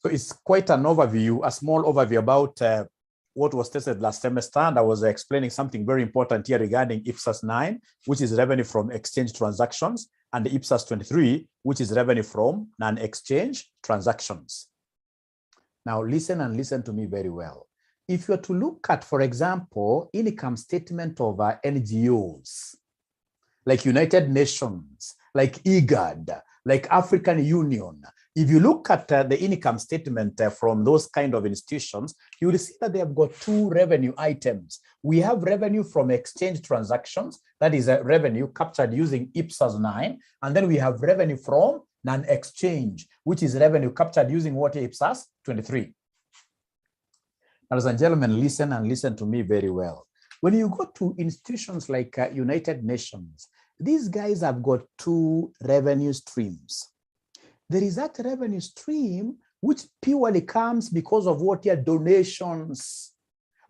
So it's quite an overview, a small overview about what was tested last semester. And I was explaining something very important here regarding IPSAS 9, which is revenue from exchange transactions, and the IPSAS 23, which is revenue from non-exchange transactions. Now listen and listen to me very well. If you are to look at, for example, income statement of NGOs, like United Nations, like IGAD, like African Union, if you look at the income statement from those kind of institutions, you will see that they have got two revenue items. We have revenue from exchange transactions, that is a revenue captured using IPSAS 9, and then we have revenue from non-exchange, which is revenue captured using what IPSAS 23. Ladies and gentlemen, listen and listen to me very well. When you go to institutions like United Nations, these guys have got two revenue streams. There is that revenue stream which purely comes because of what your donations,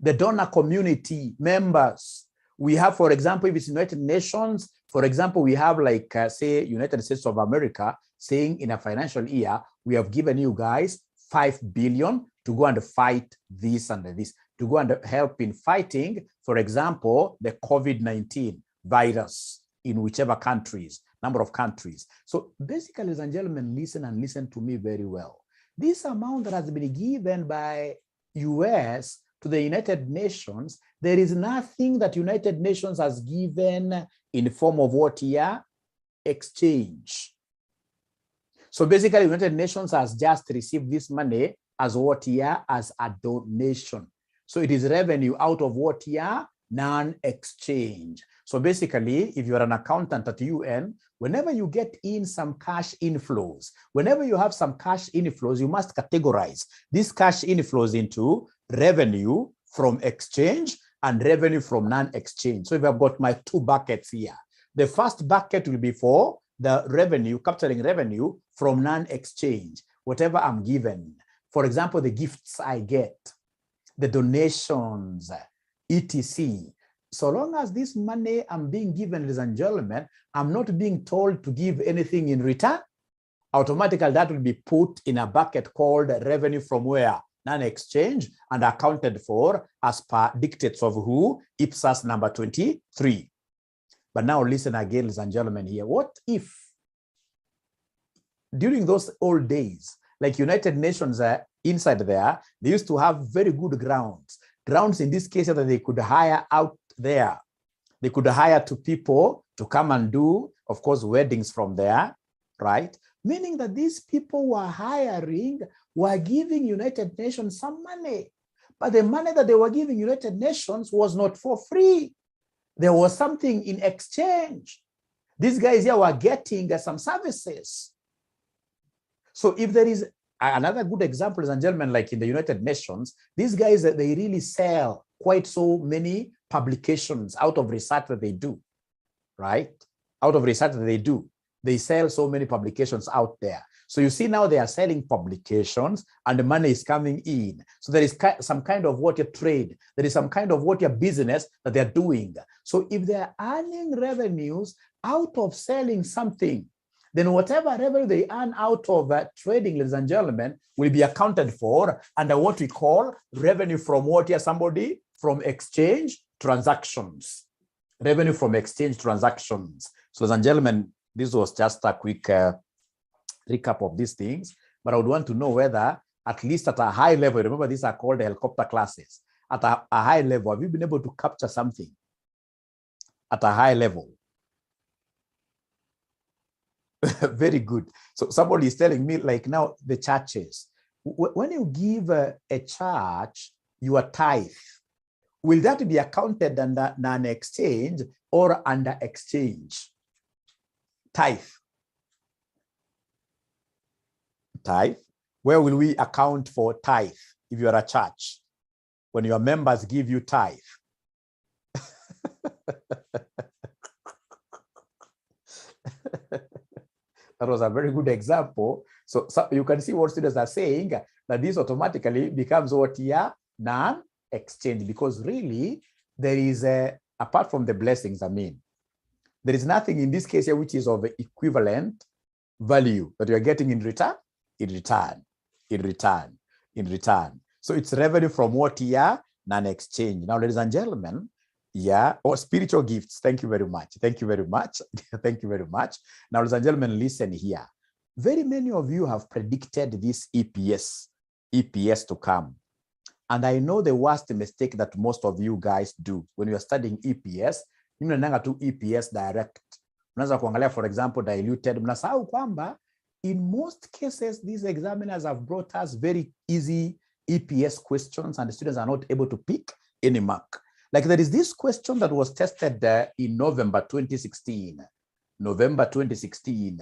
the donor community members. We have, for example, if it's United Nations, for example, we have like, say, United States of America saying in a financial year, we have given you guys 5 billion to go and fight this and this, to go and help in fighting, for example, the COVID-19 virus in whichever countries, number of countries. So basically, ladies and gentlemen, listen and listen to me very well. This amount that has been given by US to the United Nations, there is nothing that United Nations has given in the form of what here? Exchange. So basically, United Nations has just received this money as what here? As a donation. So it is revenue out of what here? Non-exchange. So basically, if you are an accountant at UN, whenever you get in some cash inflows, whenever you have some cash inflows, you must categorize these cash inflows into revenue from exchange and revenue from non-exchange. So if I've got my two buckets here, the first bucket will be for the revenue, capturing revenue from non-exchange, whatever I'm given. For example, the gifts I get, the donations, etc. So long as this money I'm being given, ladies and gentlemen, I'm not being told to give anything in return, automatically that will be put in a bucket called revenue from where? Non-exchange, and accounted for as per dictates of who? IPSAS number 23. But now listen again, ladies and gentlemen here. What if during those old days, like United Nations inside there, they used to have very good grounds. Grounds in this case that they could hire out there. They could hire to people to come and do, of course, weddings from there, right? Meaning that these people were hiring, were giving United Nations some money. But the money that they were giving United Nations was not for free. There was something in exchange. These guys here were getting some services. So if there is another good example, ladies and gentlemen, like in the United Nations, these guys, they really sell quite so many publications out of research that they do, right? Out of research that they do. They sell so many publications out there. So you see now they are selling publications and the money is coming in. So there is some kind of what your trade, there is some kind of what your business that they're doing. So if they're earning revenues out of selling something, then whatever revenue they earn out of trading, ladies and gentlemen, will be accounted for under what we call revenue from what here, somebody? From exchange transactions. Revenue from exchange transactions. So ladies and gentlemen, this was just a quick recap of these things, but I would want to know whether, at least at a high level, remember these are called helicopter classes, at a high level, have you been able to capture something at a high level? Very good. So somebody is telling me, like now the churches, when you give a church your tithe, will that be accounted under non-exchange or under exchange? Tithe. Tithe. Where will we account for tithe if you are a church? When your members give you tithe. That was a very good example. So you can see what students are saying, that this automatically becomes what here? Non-exchange, because really there is apart from the blessings, I mean, there is nothing in this case here which is of equivalent value that you are getting in return. in return. So it's revenue from what year? Non-exchange. Now, ladies and gentlemen, spiritual gifts. Thank you very much. Thank you very much. Thank you very much. Now, ladies and gentlemen, listen here. Very many of you have predicted this EPS to come. And I know the worst mistake that most of you guys do when you are studying EPS, mnaenda tu EPS direct. Unaweza kuangalia, for example, diluted. Mnasahau kwamba in most cases, these examiners have brought us very easy EPS questions and the students are not able to pick any mark. Like there is this question that was tested in November 2016. November 2016.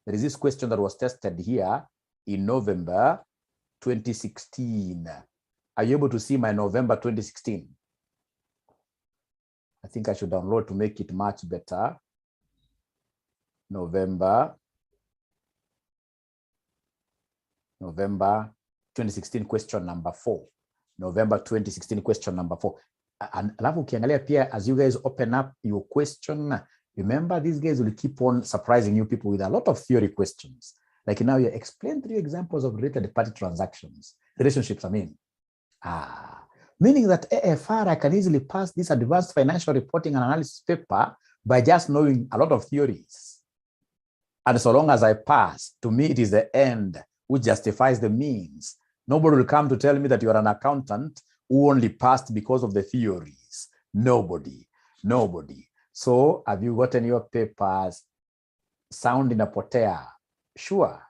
There is this question that was tested here in November 2016. Are you able to see my November 2016? I think I should download to make it much better. November 2016 question number 4. November 2016 question number 4. And alafu ukiangalia pia, as you guys open up your question, remember these guys will keep on surprising you people with a lot of theory questions. Like now you explain 3 examples of related party transactions, relationships, meaning that AFRA can easily pass this advanced financial reporting and analysis paper by just knowing a lot of theories. And so long as I pass, to me, it is the end which justifies the means. Nobody will come to tell me that you are an accountant who only passed because of the theories. Nobody. So have you gotten your papers? Sound inapotea. Sure.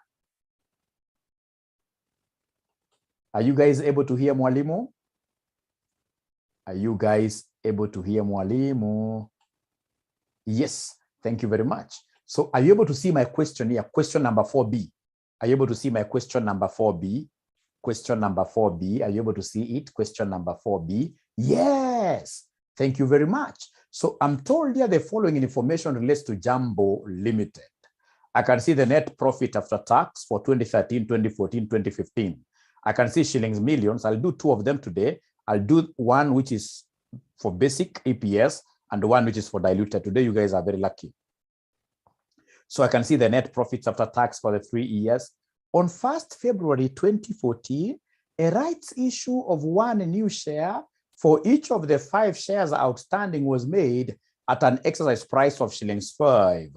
Are you guys able to hear mwalimu? Are you guys able to hear mwalimu? Yes, thank you very much. So are you able to see my question here? Question number 4B. Are you able to see my question number 4B? Question number 4B. Are you able to see it? Question number 4B. Yes. Thank you very much. So I'm told here the following information relates to Jambo Limited. I can see the net profit after tax for 2013, 2014, 2015. I can see shillings millions. I'll do 2 of them today. I'll do one which is for basic EPS and one which is for diluted. Today, you guys are very lucky. So I can see the net profits after tax for the 3 years. On 1st February 2014, a rights issue of 1 new share for each of the 5 shares outstanding was made at an exercise price of shillings 5.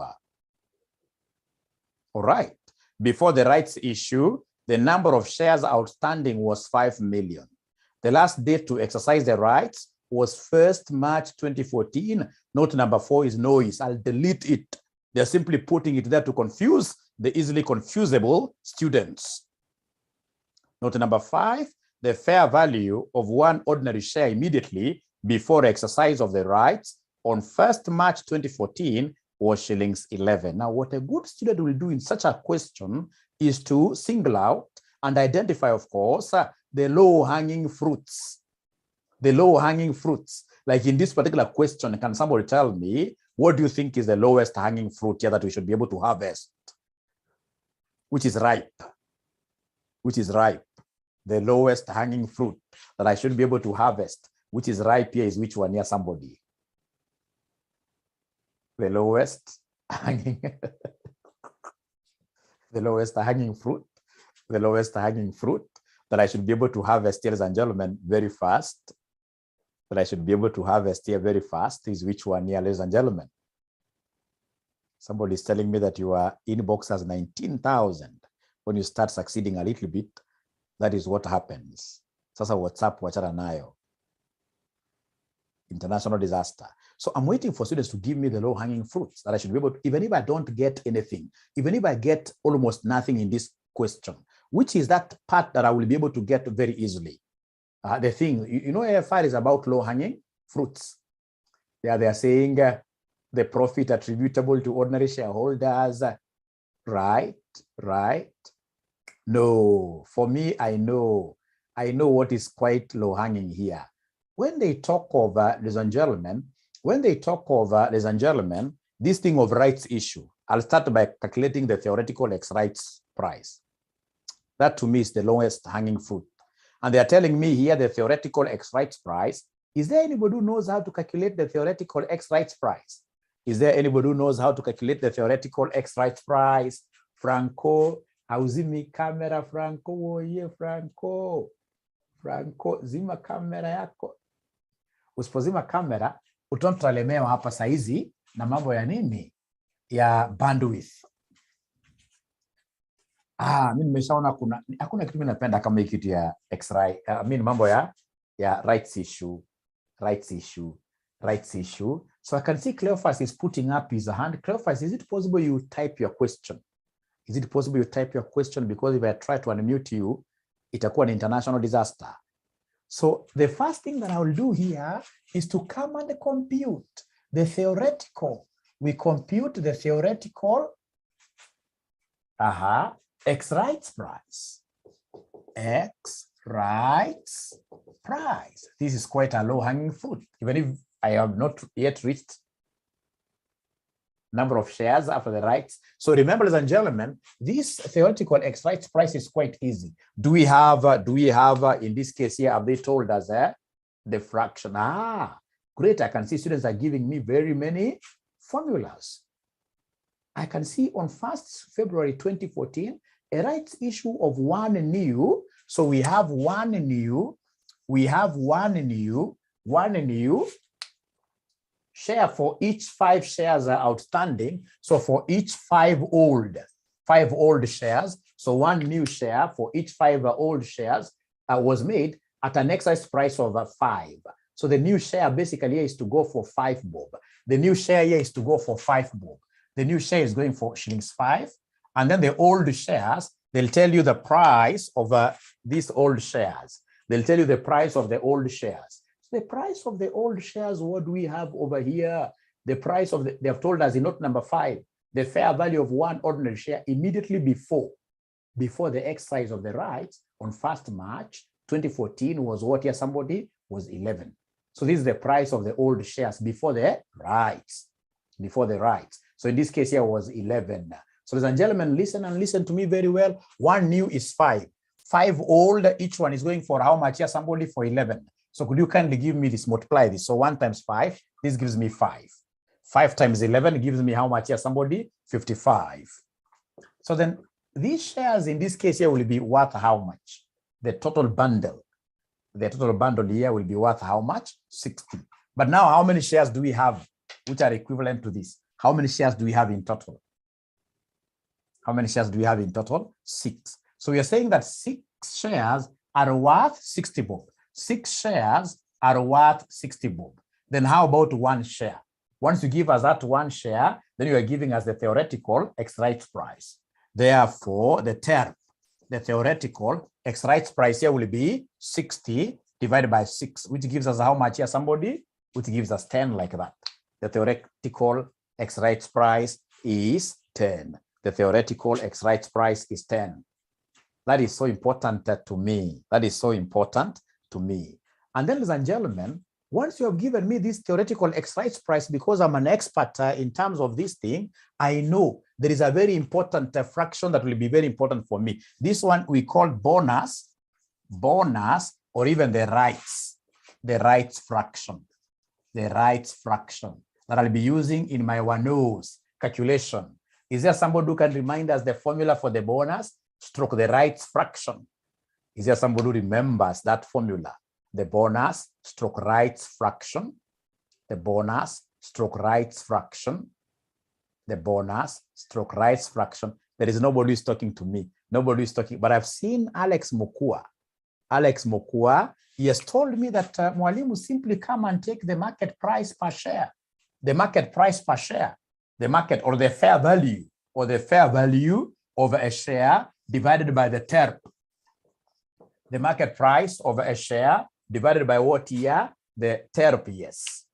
All right. Before the rights issue, the number of shares outstanding was 5 million. The last date to exercise the rights was 1st March 2014. Note number 4 is noise. I'll delete it. They're simply putting it there to confuse the easily confusable students. Note number 5, the fair value of 1 ordinary share immediately before exercise of the rights on 1st March 2014 was shillings 11. Now, what a good student will do in such a question is to single out and identify, of course, the low-hanging fruits. The low-hanging fruits. Like in this particular question, can somebody tell me, what do you think is the lowest hanging fruit here that we should be able to harvest? Which is ripe. Which is ripe. The lowest hanging fruit that I should be able to harvest, which is ripe here, is which one here, somebody? The lowest hanging, the lowest hanging fruit, the lowest hanging fruit that I should be able to harvest, ladies and gentlemen, very fast. That I should be able to harvest here very fast is which one here, ladies and gentlemen? Somebody is telling me that your inbox has 19,000. When you start succeeding a little bit, that is what happens. Sasa WhatsApp wachana nayo. International disaster. So I'm waiting for students to give me the low-hanging fruits that I should be able to, even if I don't get anything, even if I get almost nothing in this question, which is that part that I will be able to get very easily. The thing, you know, AFR is about low-hanging fruits. They are saying the profit attributable to ordinary shareholders, right? No, for me, I know what is quite low-hanging here. When they talk of, ladies and gentlemen, this thing of rights issue, I'll start by calculating the theoretical X rights price. That to me is the lowest hanging fruit. And they are telling me here the theoretical X rights price. Is there anybody who knows how to calculate the theoretical X rights price? Is there anybody who knows how to calculate the theoretical X rights price? Franco, Hauzimi kamera Franco, oye Franco. Franco, zima kamera yako. Usipozima kamera, utalemewa hapa saizi na mambo ya nini? Ya bandwidth. Mimi nimeshaona hakuna kitu mimi napenda kama hii kitu ya X-ray. Mambo ya rights issue. So I can see Cleophas is putting up his hand. Cleophas, is it possible you type your question? Is it possible you type your question? Because if I try to unmute you, itakuwa an international disaster. So the first thing that I will do here is to come and compute the theoretical. We compute the theoretical X rights price. X rights price. This is quite a low-hanging fruit, even if I have not yet reached number of shares after the rights. So remember, ladies and gentlemen, this theoretical X rights price is quite easy. Do we have in this case here, have they told us the fraction? Great. I can see students are giving me very many formulas. I can see on 1st February 2014, a rights issue of 1 new. So we have 1 new share for each 5 shares are outstanding. So for each 5 old shares, so 1 new share for each 5 old shares was made at an exercise price of 5. So the new share basically here is to go for 5 bob. The new share here is to go for 5 bob. The new share is going for shillings 5. And then the old shares, they'll tell you the price of these old shares. They'll tell you the price of the old shares. The price of the old shares, what do we have over here? The price of they have told us in note number 5, the fair value of 1 ordinary share immediately before the exercise of the rights on 1st March 2014 was what here? Somebody was 11. So this is the price of the old shares before the rights. So in this case here was 11. So ladies and gentlemen, listen to me very well. 1 new is 5. 5 old, each one is going for how much here? Somebody for 11. So could you kindly give me this, multiply this? So 1 times 5, this gives me 5. 5 times 11 gives me how much here? Somebody 55. So then these shares in this case here will be worth how much? The total bundle. The total bundle here will be worth how much? 60. But now how many shares do we have which are equivalent to this? How many shares do we have in total? How many shares do we have in total? 6. So we are saying that 6 shares are worth 60 bob. 6 shares are worth 60 bob. Then how about 1 share? Once you give us that 1 share, then you are giving us the theoretical X rights price. Therefore, the theoretical X rights price here will be 60 divided by 6, which gives us how much here? Somebody, which gives us 10 like that. The theoretical X rights price is 10. The theoretical X rights price is 10. That is so important to me. That is so important to me. And then, ladies and gentlemen, once you have given me this theoretical X rights price, because I'm an expert in terms of this thing, I know there is a very important fraction that will be very important for me. This one we call bonus, or even the rights fraction that I'll be using in my one-nose calculation. Is there somebody who can remind us the formula for the bonus stroke the rights fraction? Is there somebody who remembers that formula? The bonus stroke rights fraction, the bonus stroke rights fraction, the bonus stroke rights fraction. There is nobody who is talking to me. Nobody is talking, but I've seen Alex Mokua. He has told me that Mwalimu, simply come and take the market price per share. The market price per share. The market or the fair value of a share divided by the TERP. The market price of a share divided by what here? The TERP, yes.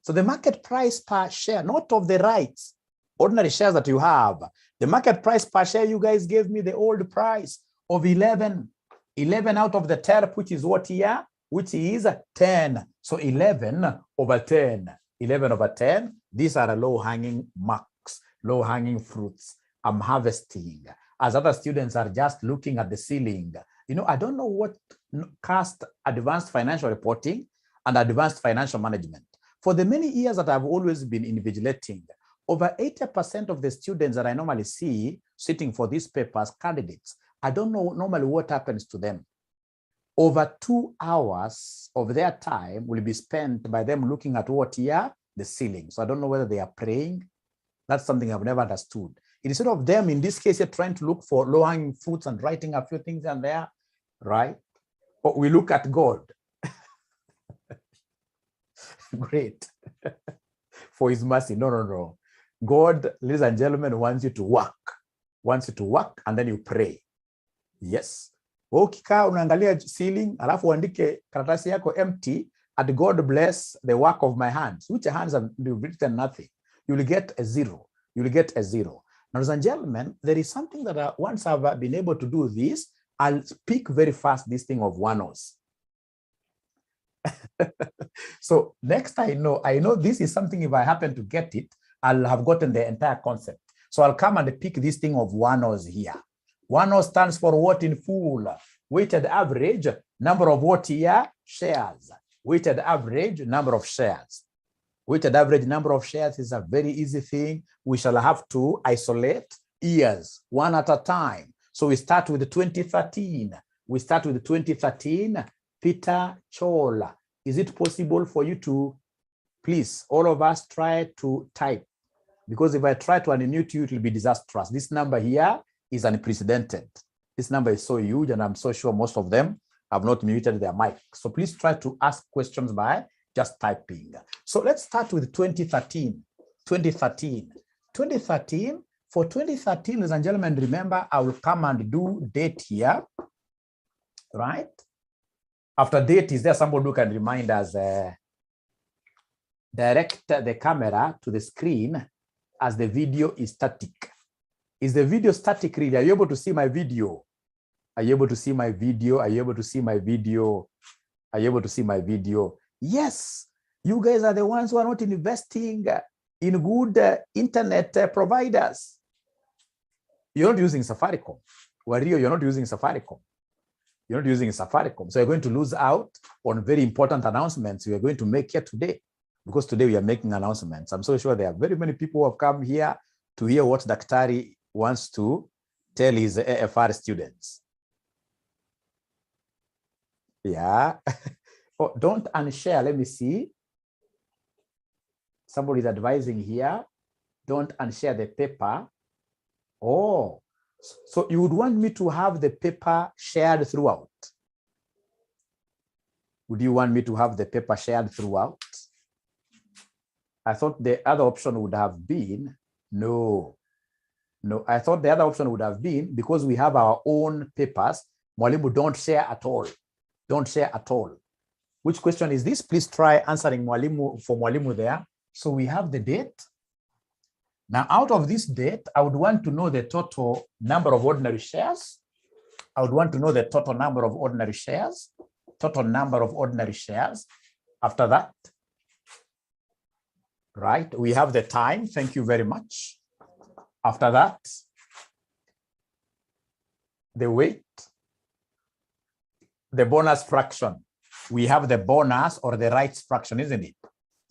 So the market price per share, not of the rights, ordinary shares that you have. The market price per share, you guys gave me the old price of 11. 11 out of the TERP, which is what here? Which is 10. So 11 over 10. 11 over 10. These are low-hanging marks, low-hanging fruits. I'm harvesting. As other students are just looking at the ceiling. You know, I don't know what cast advanced financial reporting and advanced financial management. For the many years that I've always been invigilating, Over 80% of the students that I normally see sitting for these papers, candidates, I don't know normally what happens to them. Over 2 hours of their time will be spent by them looking at what here? The ceiling. So I don't know whether they are praying. That's something I've never understood. Instead of them, in this case, you're trying to look for low-hanging fruits and writing a few things in there, right? But we look at God. Great. For his mercy. No. God, ladies and gentlemen, wants you to work. Wants you to work and then you pray. Yes. Ukikaa unaangalia ceiling, alafu uandike karatasi yako empty, and God bless the work of my hands. Which hands have written nothing? You will get a zero. You will get a zero. Now, ladies and gentlemen, there is something that once I've been able to do this, I'll speak very fast this thing of one-os. So next I know this is something, if I happen to get it, I'll have gotten the entire concept. So I'll come and pick this thing of one-os here. One-os stands for what in full? Weighted average number of what here? Shares. Weighted average number of shares. Weighted average number of shares is a very easy thing. We shall have to isolate years one at a time. So we start with 2013. We start with 2013. Peter Chola. Is it possible for you to, please, all of us try to type? Because if I try to unmute you, it will be disastrous. This number here is unprecedented. This number is so huge, and I'm so sure most of them have not muted their mic. So please try to ask questions by just typing. So let's start with 2013. 2013. For 2013, ladies and gentlemen, remember, I will come and do date here, right? After date, is there somebody who can remind us, direct the camera to the screen as the video is static? Is the video static really? Are you able to see my video? Are you able to see my video? Are you able to see my video? Are you able to see my video? Yes, you guys are the ones who are not investing in good internet providers. You're not using Safaricom. Wario, you're not using Safaricom. You're not using Safaricom. So you're going to lose out on very important announcements we are going to make here today, because today we are making announcements. I'm so sure there are very many people who have come here to hear what Daktari wants to tell his AFR students. Yeah. Oh, don't unshare. Let me see. Somebody is advising here. Don't unshare the paper. Oh, so you would want me to have the paper shared throughout? Would you want me to have the paper shared throughout? I thought the other option would have been, no, I thought the other option would have been, because we have our own papers, Mwalimu, don't share at all. Don't share at all. Which question is this? Please try answering Mwalimu for Mwalimu there. So we have the date. Now, out of this date, I would want to know the total number of ordinary shares. I would want to know the total number of ordinary shares. Total number of ordinary shares. After that, right, we have the time. Thank you very much. After that, the weight, the bonus fraction. We have the bonus or the rights fraction, isn't it?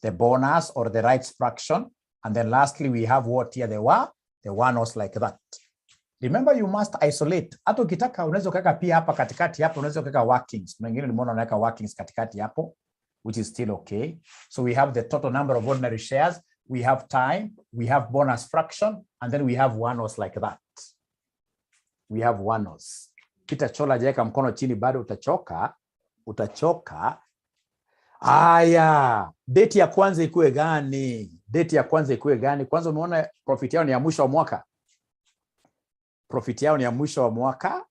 The bonus or the rights fraction. And then lastly, we have what here, the one-os like that. Remember, you must isolate. Hata ukitaka unaweza kuweka pia hapa katikati hapo, unaweza kuweka workings. Mwingine nimeona unaweka workings katikati hapo, which is still okay. So we have the total number of ordinary shares, we have time, we have bonus fraction, and then we have one-os like that. We have one-os. Peter Chola, jeka mkono chini, bado utachoka. Aya, date ya kwanza ikuwe gani? Date ya kwanza ikuwe gani? Kwanza umeona profit yao ni ya mwisho wa mwaka. Profit yao ni ya mwisho wa mwaka,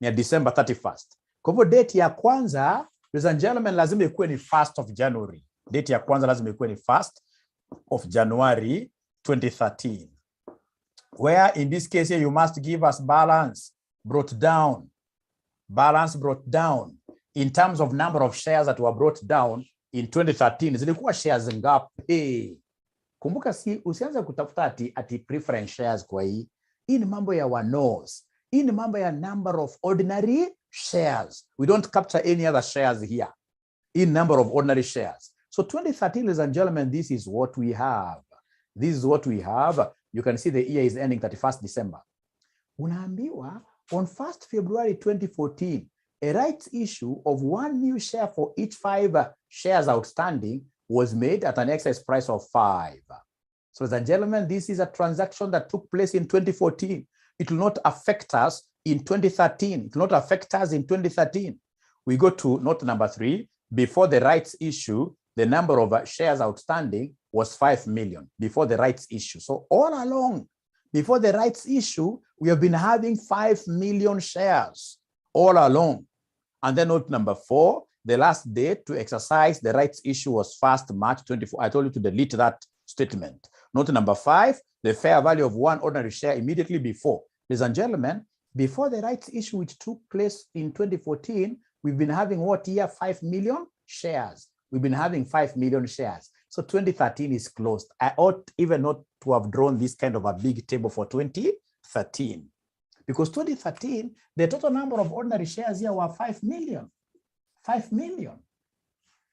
ni ya December 31st. Kwa hivyo date ya kwanza, ladies and gentlemen, lazima ikuwe ni 1st of January. Date ya kwanza lazima ikuwe ni 1st of January 2013. Where in this case here, you must give us balance brought down. Balance brought down. In terms of number of shares that were brought down in 2013, zilikuwa shares ngapi? Kumbuka, usianze kutafuta ati preference shares kwa hii. Hii ni mambo ya one-os. Hii ni mambo ya number of ordinary shares. We don't capture any other shares here. In number of ordinary shares. So 2013, ladies and gentlemen, this is what we have. This is what we have. You can see the year is ending 31st December. Unaambiwa, on 1st February 2014, a rights issue of 1 new share for each 5 shares outstanding was made at an exercise price of 5. So, ladies and gentlemen, this is a transaction that took place in 2014. It will not affect us in 2013. It will not affect us in 2013. We go to note number 3. Before the rights issue, the number of shares outstanding was 5 million before the rights issue. So all along, before the rights issue, we have been having 5 million shares all along. And then note number 4, the last date to exercise the rights issue was 1st March 24. I told you to delete that statement. Note number 5, the fair value of 1 ordinary share immediately before. Ladies and gentlemen, before the rights issue, which took place in 2014, we've been having what year? 5 million shares. We've been having 5 million shares. So 2013 is closed. I ought even not to have drawn this kind of a big table for 2013. Because 2013, the total number of ordinary shares here were 5 million. 5 million.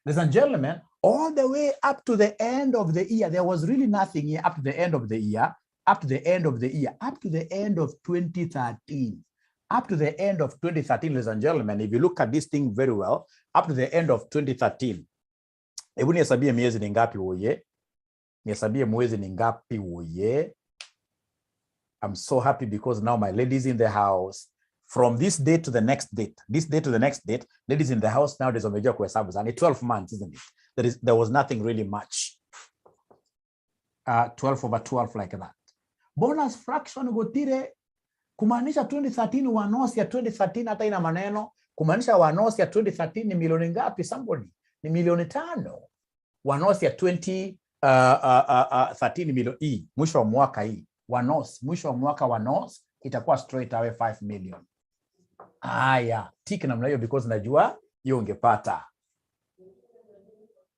Ladies and gentlemen, all the way up to the end of the year, there was really nothing here up to the end of the year, up to the end of the year, up to the end of 2013. Up to the end of 2013, ladies and gentlemen, if you look at this thing very well, up to the end of 2013, hebu nihesabie miezi ni ngapi woye? Nihesabie mwezi ni ngapi woye? I'm so happy because now my ladies in the house, from this date to the next date, this date to the next date, ladies in the house now, there's a major kuhesabu, and it's 12 months, isn't it? There was nothing really much. 12 over 12 like that. Bonus fraction gotire, kumaanisha 2013 wanosi ya 2013 hata ina maneno, kumaanisha wanosi ya 2013 ni milioni ngapi somebody? Ni milioni 5. Wanosi ya 2013 milioni hii, mwisho wa mwaka hii. Wanos, mwisho wa mwaka wanos, itakuwa straight away 5 million. Aya, tiki namna hiyo because najua hiyo ungepata.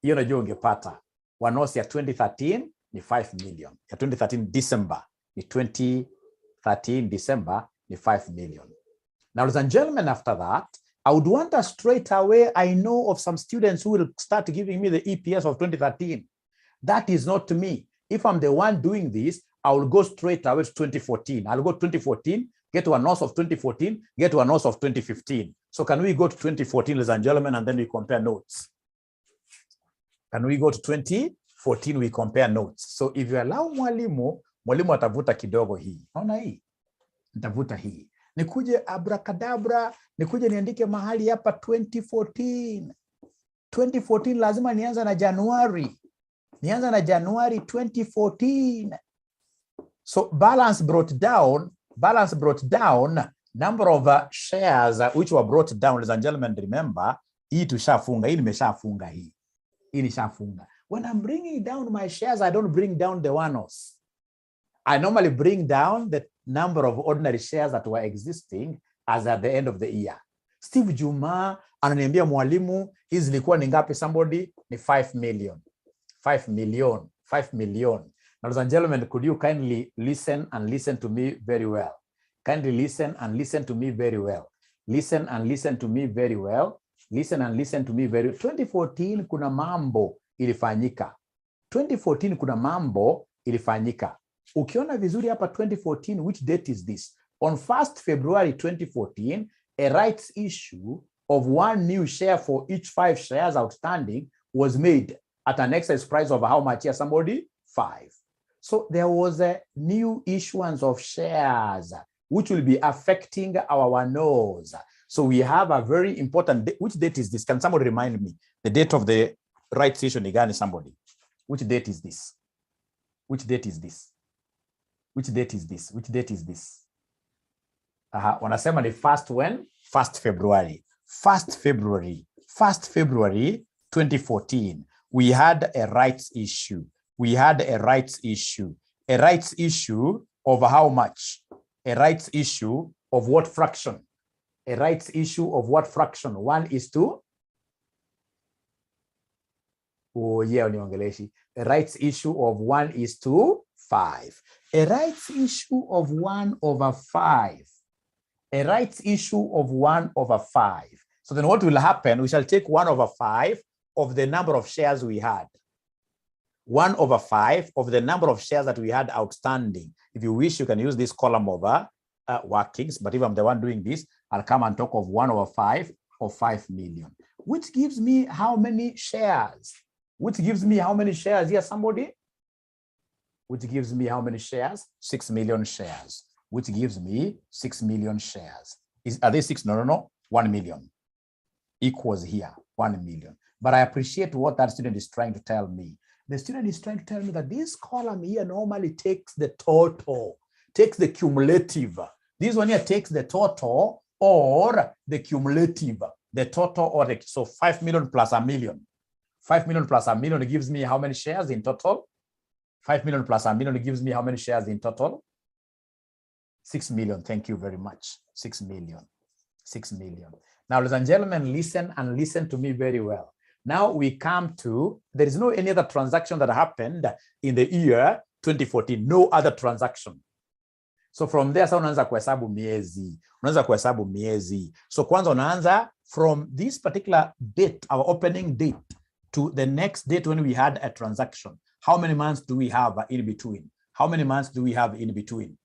Hiyo najua ungepata. Wanos ya 2013 ni 5 million. Ya 2013 December ni 2013 December ni 5 million. Now, ladies and gentlemen, after that, I would want us straight away. I know of some students who will start giving me the EPS of 2013. That is not me. If I'm the one doing this, I will go straight away to 2014. I'll go 2014, get to a NOS of 2014, get to a NOS of 2015. So can we go to 2014, ladies and gentlemen, and then we compare notes? Can we go to 2014, we compare notes? So if you allow mwalimu atavuta kidogo hii. Naona hii? Nitavuta hii. Nikuje abracadabra, nikuje niandike mahali hapa 2014. 2014 lazima nianza na Januari. Nianza na Januari 2014. So balance brought down number of shares which were brought down. Ladies and gentlemen, remember, hii tushafunga, hii nimeshafunga hii. Hii nishafunga. When I'm bringing down my shares, I don't bring down the one-offs. I normally bring down the number of ordinary shares that were existing as at the end of the year. Steve Juma ananiambia mwalimu, hizi zilikuwa ni ngapi somebody? Ni 5 million. 5 million. 5 million. Ladies and gentlemen, could you kindly listen and listen to me very well? Kindly listen and listen to me very well. Listen and listen to me very well. Listen and listen to me very well. 2014 kuna mambo ilifanyika. 2014 kuna mambo ilifanyika. Ukiona vizuri hapa 2014, which date is this? On 1st February 2014, a rights issue of 1 new share for each 5 shares outstanding was made at an exercise price of how much here, somebody? 5. So there was a new issuance of shares which will be affecting our one-offs. So we have a very important, which date is this? Can somebody remind me? The date of the rights issue ni gani, somebody? Which date is this? Which date is this? Which date is this? Which date is this? Wanasema ni first when? 1st February. 1st February. 1st February 2014. We had a rights issue. We had a rights issue. A rights issue of how much? A rights issue of what fraction? A rights issue of what fraction? 1:2? Oh, yeah, niongeleshi. A rights issue of 1:5. A rights issue of 1/5. A rights issue of 1/5. So then what will happen? We shall take 1/5 of the number of shares we had. 1/5 of the number of shares that we had outstanding. If you wish, you can use this column over workings, but if I'm the one doing this, I'll come and talk of 1/5 of 5 million, which gives me how many shares? Which gives me how many shares here, somebody? Which gives me how many shares? 6 million shares, which gives me 6 million shares. Are they 6? No. 1 million equals here, 1 million. But I appreciate what that student is trying to tell me. The student is trying to tell me that this column here normally takes the total, takes the cumulative. This one here takes the total or the cumulative, the total or the, so 5 million plus a million. 5 million plus a million gives me how many shares in total? 5 million plus a million gives me how many shares in total? 6 million. Thank you very much. 6 million. 6 million. Now, ladies and gentlemen, listen and listen to me very well. Now we come to, there is no any other transaction that happened in the year 2014, no other transaction. So from there, so unaanza kuhesabu miezi. Unaanza kuhesabu miezi. So kwanza unaanza from this particular date, our opening date, to the next date when we had a transaction. How many months do we have in between? How many months do we have in between?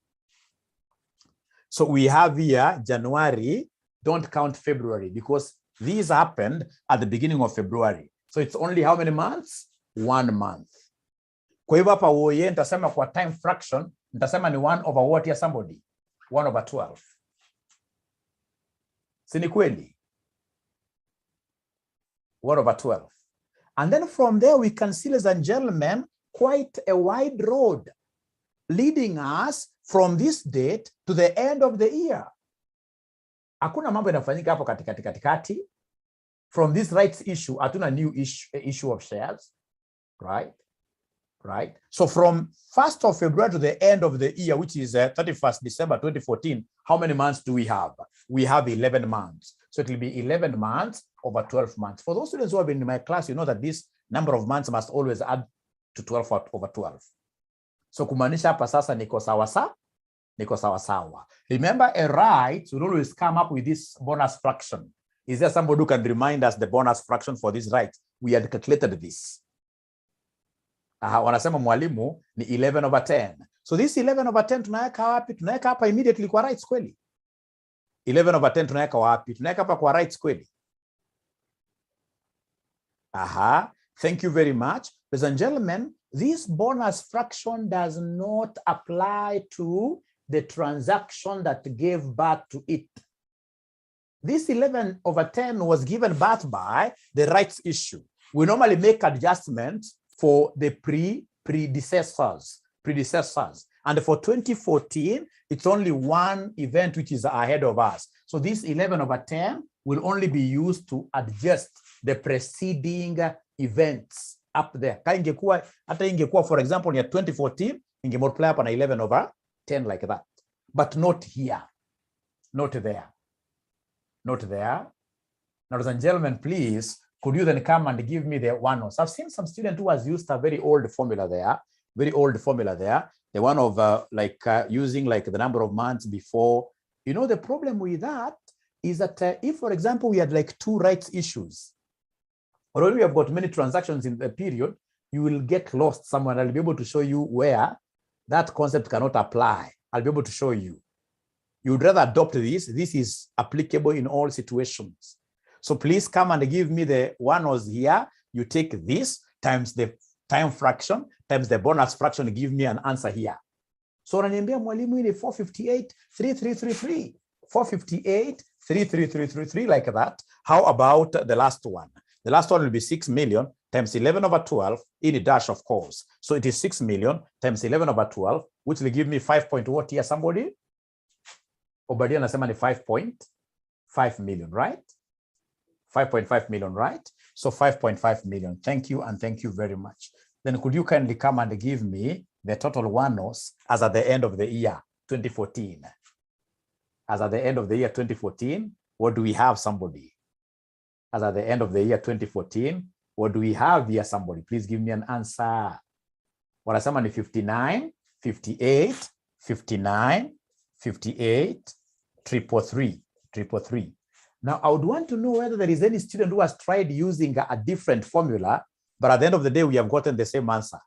So we have here January, don't count February because these happened at the beginning of February. So it's only how many months? 1 month. Kwa hivyo hapa uoye, nitasema kwa time fraction, nitasema ni 1 over what here somebody? 1 over 12. Si ni kweli? 1 over 12. And then from there we can see, ladies and gentlemen, quite a wide road leading us from this date to the end of the year. Hakuna mambo yanafanyika hapo katikati. From this rights issue, hatuna new issue of shares, right? Right. So from 1st of February to the end of the year, which is 31st December 2014, how many months do we have? We have 11 months. So it will be 11 months over 12 months. For those students who have been in my class, you know that this number of months must always add to 12 over 12. So kumaanisha hapa sasa niko sawa sawa. Remember, a right will always come up with this bonus fraction. Is there somebody who can remind us the bonus fraction for this right? We had calculated this. Wanasema mwalimu ni 11 over 10. So this 11 over 10 tunaweka wapi? Tunaweka hapa immediately kwa rights kweli. 11 over 10 tunaweka wapi? Tunaweka hapa kwa rights kweli. Thank you very much. Ladies and gentlemen, this bonus fraction does not apply to the transaction that gave birth to it. This 11 over 10 was given birth by the rights issue. We normally make adjustments for the predecessors. And for 2014, it's only one event which is ahead of us. So this 11 over 10 will only be used to adjust the preceding events up there. Hata ingekuwa, for example, in 2014, ingemultiply up on 11 over 10 like that. But not here. Not there. Not there. Now, ladies and gentlemen, please, could you then come and give me the one? So I've seen some student who has used a very old formula there. The one of using like the number of months before. You know, the problem with that is that if, for example, we had like 2 rights issues, or when we have got many transactions in the period, you will get lost somewhere. I'll be able to show you where that concept cannot apply. I'll be able to show you. You would rather adopt this. This is applicable in all situations. So please come and give me the one was here. You take this times the time fraction times the bonus fraction, give me an answer here. So unaniambia mwalimu ile 458,3333. 458,3333 like that. How about the last one? The last one will be 6 million times 11 over 12 in a dash, of course. So it is 6 million times 11 over 12, which will give me 5 point what here, somebody? Obadia nasema ni 5.5 million, right? 5.5 million, right? So 5.5 million. Thank you, and thank you very much. Then could you kindly come and give me the total one-offs as at the end of the year 2014? As at the end of the year 2014, what do we have, somebody? As at the end of the year 2014, what do we have here, somebody? Please give me an answer. Wanasema ni 59, 58, 59, 58, 333. Now, I would want to know whether there is any student who has tried using a different formula, but at the end of the day, we have gotten the same answer.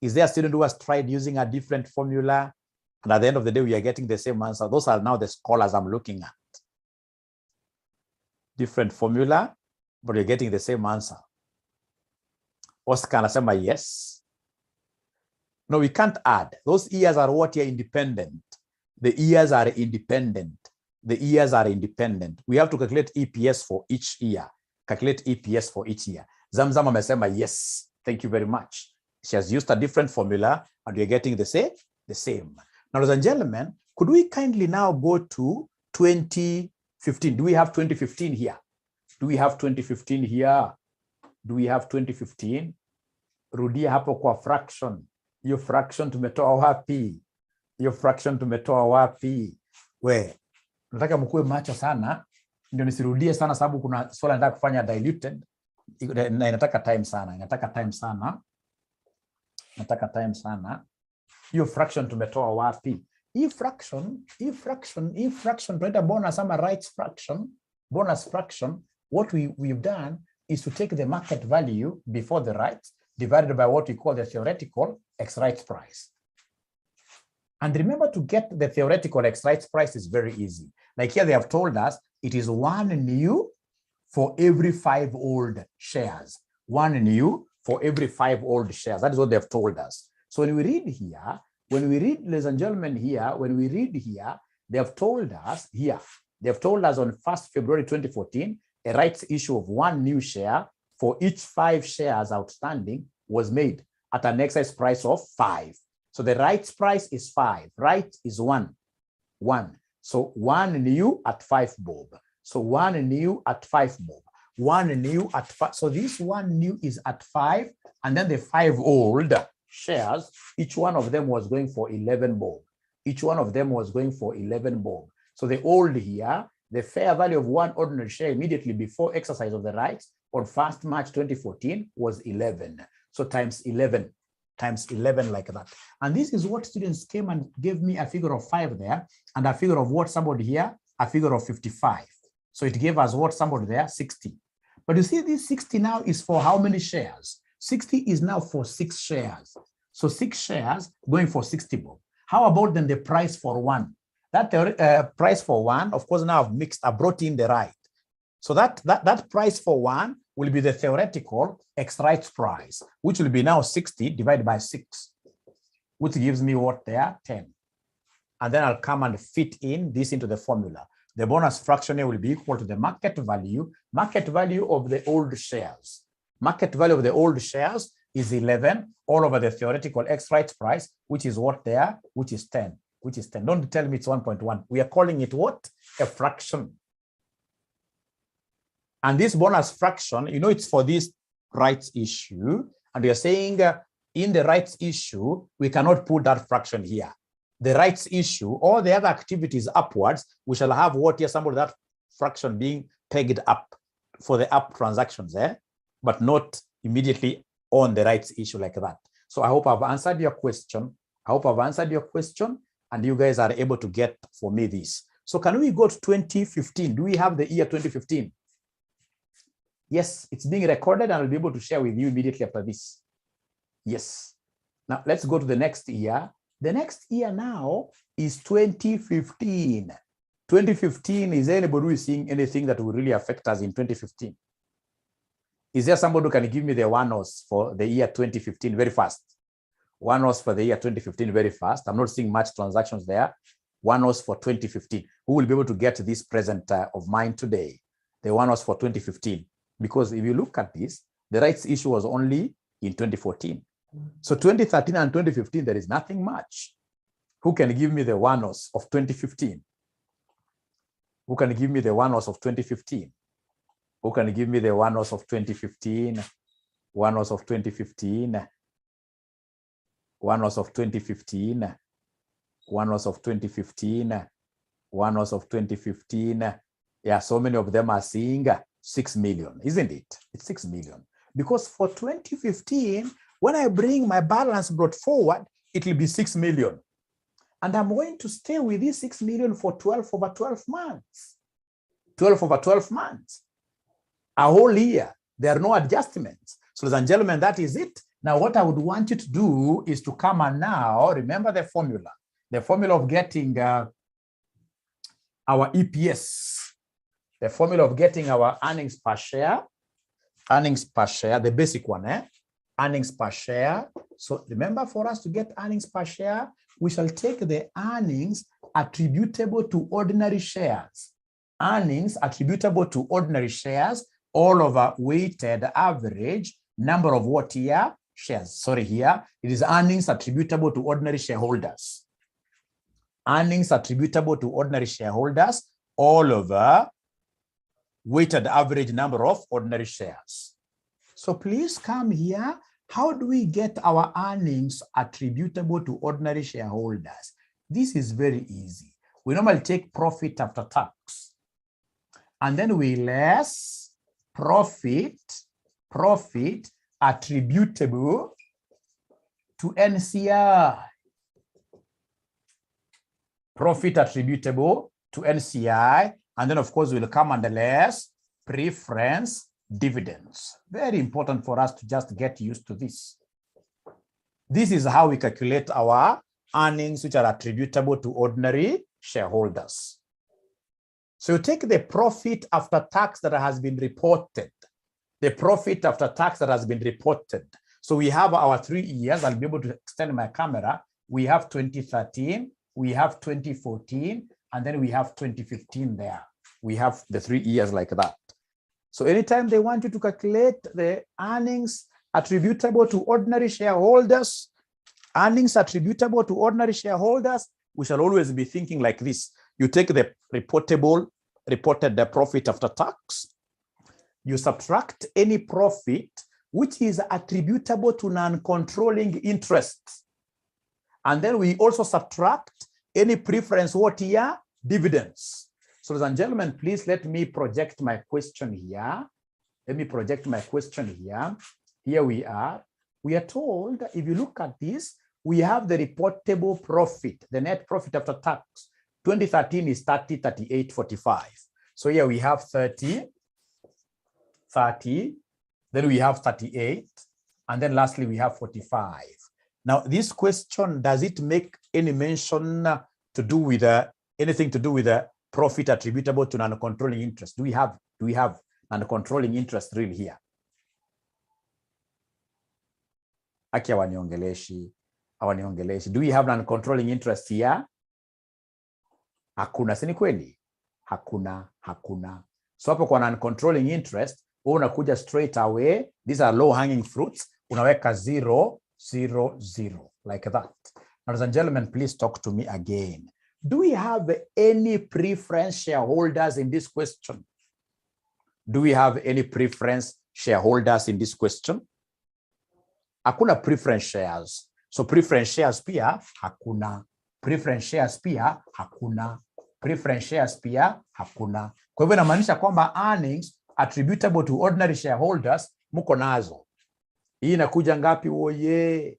Is there a student who has tried using a different formula? And at the end of the day, we are getting the same answer. Those are now the scholars I'm looking at. Different formula, but you're getting the same answer. Oscar anasema yes. No, we can't add. Those years are what are independent. The years are independent. The years are independent. We have to calculate EPS for each year. Calculate EPS for each year. Zamzam amesema yes. Thank you very much. She has used a different formula and we're getting the same. Now, ladies and gentlemen, could we kindly now go to 2015? Do we have 2015 here? Do we have 2015 here? Do we have 2015? Rudia hapo kwa fraction. Hiyo fraction tumetoa wapi? Hiyo fraction tumetoa wapi? We, nataka mkue macho sana. Ndio nisirudie sana sababu kuna swala nataka kufanya diluted. Na inataka time sana. Nataka time sana. Hiyo fraction tumetoa wapi? Hii fraction tunaita bonus ama rights fraction, bonus fraction. What we've done is to take the market value before the rights divided by what we call the theoretical ex-rights price. And remember, to get the theoretical ex-rights price is very easy. Like here they have told us it is 1 new for every 5 old shares. 1 new for every 5 old shares. That is what they have told us. So when we read here, ladies and gentlemen, they have told us here, they have told us on 1st February 2014, a rights issue of 1 new share for each 5 shares outstanding was made at an exercise price of 5. So the rights price is 5. Right is 1. So 1 new at 5 bob. So 1 new at 5 bob. 1 new at 5. So this 1 new is at 5, and then the 5 old shares, each one of them was going for 11 bob. So the old here, the fair value of 1 ordinary share immediately before exercise of the rights on 1st March 2014 was 11. So times 11 like that. And this is what students came and gave me a figure of 5 there, and a figure of what somebody here, a figure of 55. So it gave us what somebody there, 60. But you see, this 60 now is for how many shares? 60 is now for 6 shares. So 6 shares going for 60 bob. How about then the price for 1? That price for 1, of course, now I've brought in the right. So that price for 1 will be the theoretical ex-rights price, which will be now 60 divided by 6, which gives me what there, 10. And then I'll come and fit in this into the formula. The bonus fraction here will be equal to the market value of the old shares. Market value of the old shares is 11 all over the theoretical ex-rights price, which is what there, which is 10. Don't tell me it's 1.1. We are calling it what? A fraction. And this bonus fraction, it's for this rights issue. And we are saying in the rights issue, we cannot put that fraction here. The rights issue, all the other activities upwards, we shall have what here, some of that fraction being pegged up for the up transactions there, but not immediately on the rights issue like that. So I hope I've answered your question. And you guys are able to get for me this. So can we go to 2015? Do we have the year 2015? Yes, it's being recorded and I'll be able to share with you immediately after this. Yes. Now let's go to the next year. The next year now is 2015. 2015, is there anybody who is seeing anything that will really affect us in 2015? Is there somebody who can give me the one-offs for the year 2015 very fast? One-offs for the year 2015 very fast. I'm not seeing much transactions there. One-offs for 2015. Who will be able to get this present of mine today? The one-offs for 2015. Because if you look at this, the rights issue was only in 2014. So 2013 and 2015, there is nothing much. Who can give me the one-offs of 2015? Who can give me the one-offs of 2015? Who can give me the one-offs of 2015? One-offs of 2015. One-offs of 2015. One-offs of 2015. One-offs of 2015. Yeah, so many of them are seeing 6 million, isn't it? It's 6 million. Because for 2015, when I bring my balance brought forward, it will be 6 million. And I'm going to stay with this 6 million for 12 over 12 months. 12 over 12 months. A whole year. There are no adjustments. So ladies and gentlemen, that is it. Now, what I would want you to do is to come and now remember the formula of getting our EPS, the formula of getting our earnings per share, the basic one, earnings per share. So remember, for us to get earnings per share, we shall take the earnings attributable to ordinary shares. Earnings attributable to ordinary shares all over weighted average number of what here? Shares. Sorry, here it is earnings attributable to ordinary shareholders. Earnings attributable to ordinary shareholders all over weighted average number of ordinary shares. So please come here. How do we get our earnings attributable to ordinary shareholders? This is very easy. We normally take profit after tax, and then we less profit attributable to NCI. Profit attributable to NCI, and then of course we'll come under less preference dividends. Very important for us to just get used to this. This is how we calculate our earnings which are attributable to ordinary shareholders. So you take the profit after tax that has been reported. The profit after tax that has been reported. So we have our 3 years. I'll be able to extend my camera. We have 2013, we have 2014, and then we have 2015 there. We have the 3 years like that. So anytime they want you to calculate the earnings attributable to ordinary shareholders, we shall always be thinking like this. You take the reported the profit after tax, you subtract any profit which is attributable to non-controlling interest. And then we also subtract any preference what here? Dividends. So ladies and gentlemen, please let me project my question here. Let me project my question here. Here we are. We are told, if you look at this, we have the reportable profit, the net profit after tax. 2013 is 30, 38, 45. So here we have 30, then we have 38, and then lastly we have 45. Now this question, does it make any mention to do with anything to do with the profit attributable to non-controlling interest? Do we have non-controlling interest really here? Aki awaniongeleshi. Do we have non-controlling interest here? Hakuna, si ni kweli? Hakuna. So hapo kwa non-controlling interest, unakuja straight away. These are low-hanging fruits. Unaweka 0, 0, 0, like that. Now, ladies and gentlemen, please talk to me again. Do we have any preference shareholders in this question? Do we have any preference shareholders in this question? Hakuna preference shares. So preference shares pia hakuna. Preference shares pia hakuna. Preference shares pia hakuna. Kwa hivyo inamaanisha kwamba earnings attributable to ordinary shareholders muko nazo. Hii inakuja ngapi oye?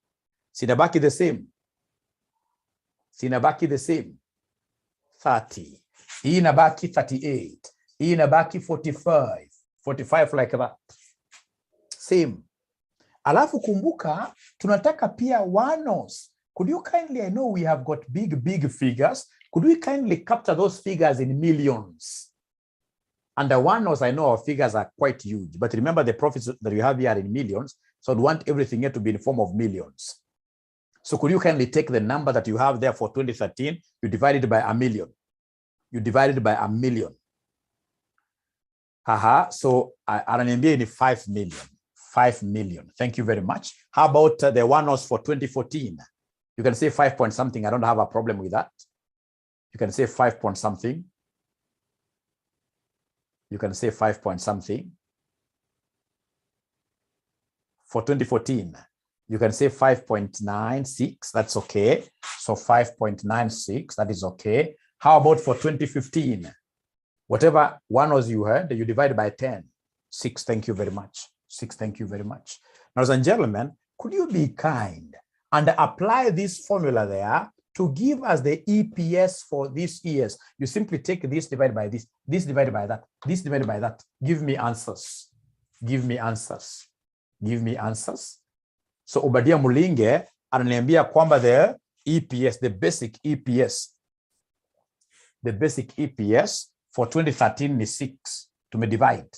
Sinabaki the same. 30. Hii inabaki 38. Hii inabaki 45. 45 like that. Same. Alafu kumbuka, tunataka pia one-offs. Could you kindly, I know we have got big figures. Could we kindly capture those figures in millions? And the one-offs, I know our figures are quite huge, but remember the profits that we have here are in millions. So I'd want everything here to be in the form of millions. So could you kindly take the number that you have there for 2013, you divide it by a million. You divide it by a million. So ananiambia in 5 million. 5 million. Thank you very much. How about the one-offs for 2014? You can say 5 point something. I don't have a problem with that. You can say 5 point something. You can say 5 point something. For 2014, you can say 5.96. That's okay. So 5.96, that is okay. How about for 2015? Whatever one-offs you had, you divide by 10. 6, thank you very much. 6, thank you very much. Now, ladies and gentlemen, could you be kind and apply this formula there to give us the EPS for these years? You simply take this divided by this divided by that, this divided by that. Give me answers. Give me answers. Give me answers. So Obadia Mulinge ananiambia kwamba the EPS, the basic EPS for 2013 is 6. Tumedivide.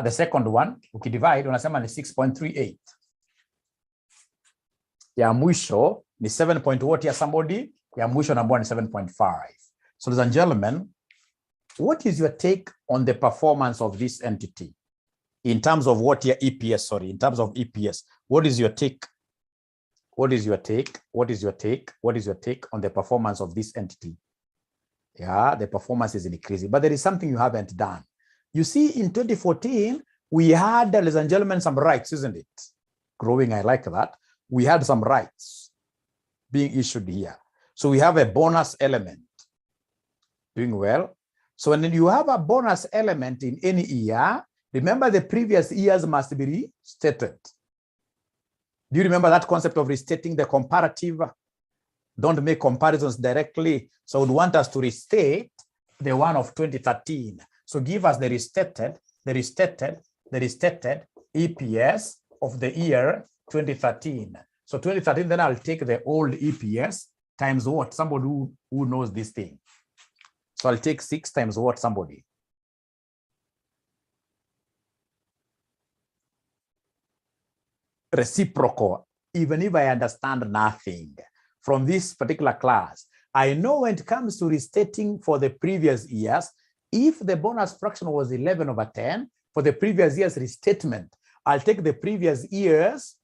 The second one, ukidivide unasema ni 6.38. Ya mwisho ni 7 point what ya somebody, ya mwisho nambua ni 7.5. So ladies and gentlemen, what is your take on the performance of this entity in terms of what your EPS, sorry, in terms of EPS? What is your take? What is your take on the performance of this entity? Yeah, the performance is increasing, but there is something you haven't done. You see, in 2014, we had, ladies and gentlemen, some rights, isn't it? Growing, I like that. We had some rights being issued here. So we have a bonus element. Doing well. So when you have a bonus element in any year, remember the previous years must be restated. Do you remember that concept of restating the comparative? Don't make comparisons directly. So I would want us to restate the one of 2013. So give us the restated EPS of the year 2013. So 2013, then I'll take the old EPS times what? Somebody who knows this thing. So I'll take 6 times what? Somebody. Reciprocal, even if I understand nothing from this particular class, I know when it comes to restating for the previous years, if the bonus fraction was 11/10, for the previous year's restatement, I'll take the previous year's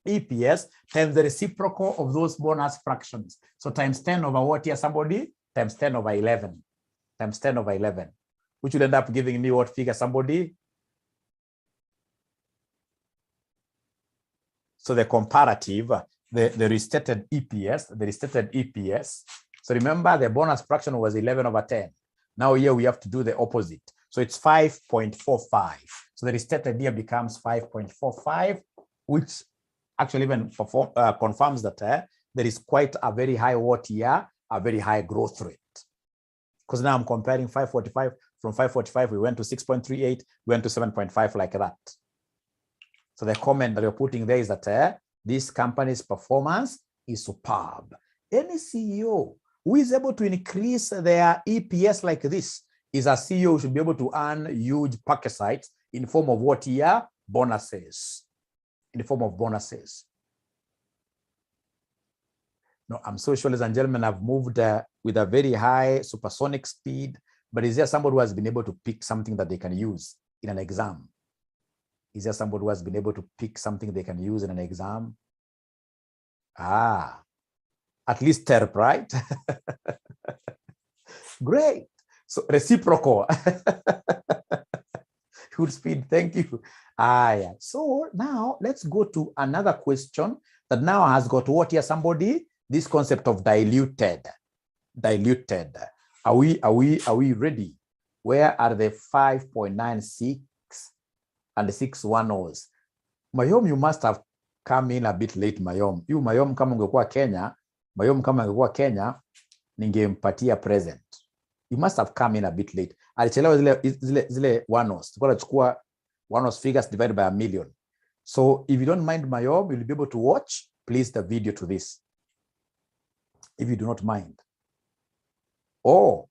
EPS times the reciprocal of those bonus fractions. So times 10 over what here, somebody? Times 10 over 11. Times 10 over 11. Which will end up giving me what figure, somebody? So the comparative, the restated EPS, So remember the bonus fraction was 11/10. Now here we have to do the opposite. So it's 5.45. So the restated here becomes 5.45, which actually even confirms that there is quite a very high what here, a very high growth rate. Because now I'm comparing 545, from 545 we went to 6.38, we went to 7.5 like that. So the comment that you're putting there is that this company's performance is superb. Any CEO who is able to increase their EPS like this is a CEO who should be able to earn huge perquisites in form of what here? Bonuses. In the form of bonuses. No, I'm so sure, ladies and gentlemen, I've moved with a very high supersonic speed, but is there somebody who has been able to pick something that they can use in an exam? Is there somebody who has been able to pick something they can use in an exam? Ah, at least TERP, right? Great. So reciprocal. Good speed, thank you. Yeah. So now let's go to another question that now has got what here, somebody? This concept of diluted. Diluted. Are we ready? Where are the 5.96 and the 610s? Mayom, you must have come in a bit late, Mayom. You Mayom kama ungekuwa Kenya, ningempatia present. You must have come in a bit late. Alichelewa zile one-offs. Tukua nachukua one-offs figures divided by 1,000,000. So if you don't mind, Mayom, you'll be able to watch, please, the video to this. If you do not mind. Oh,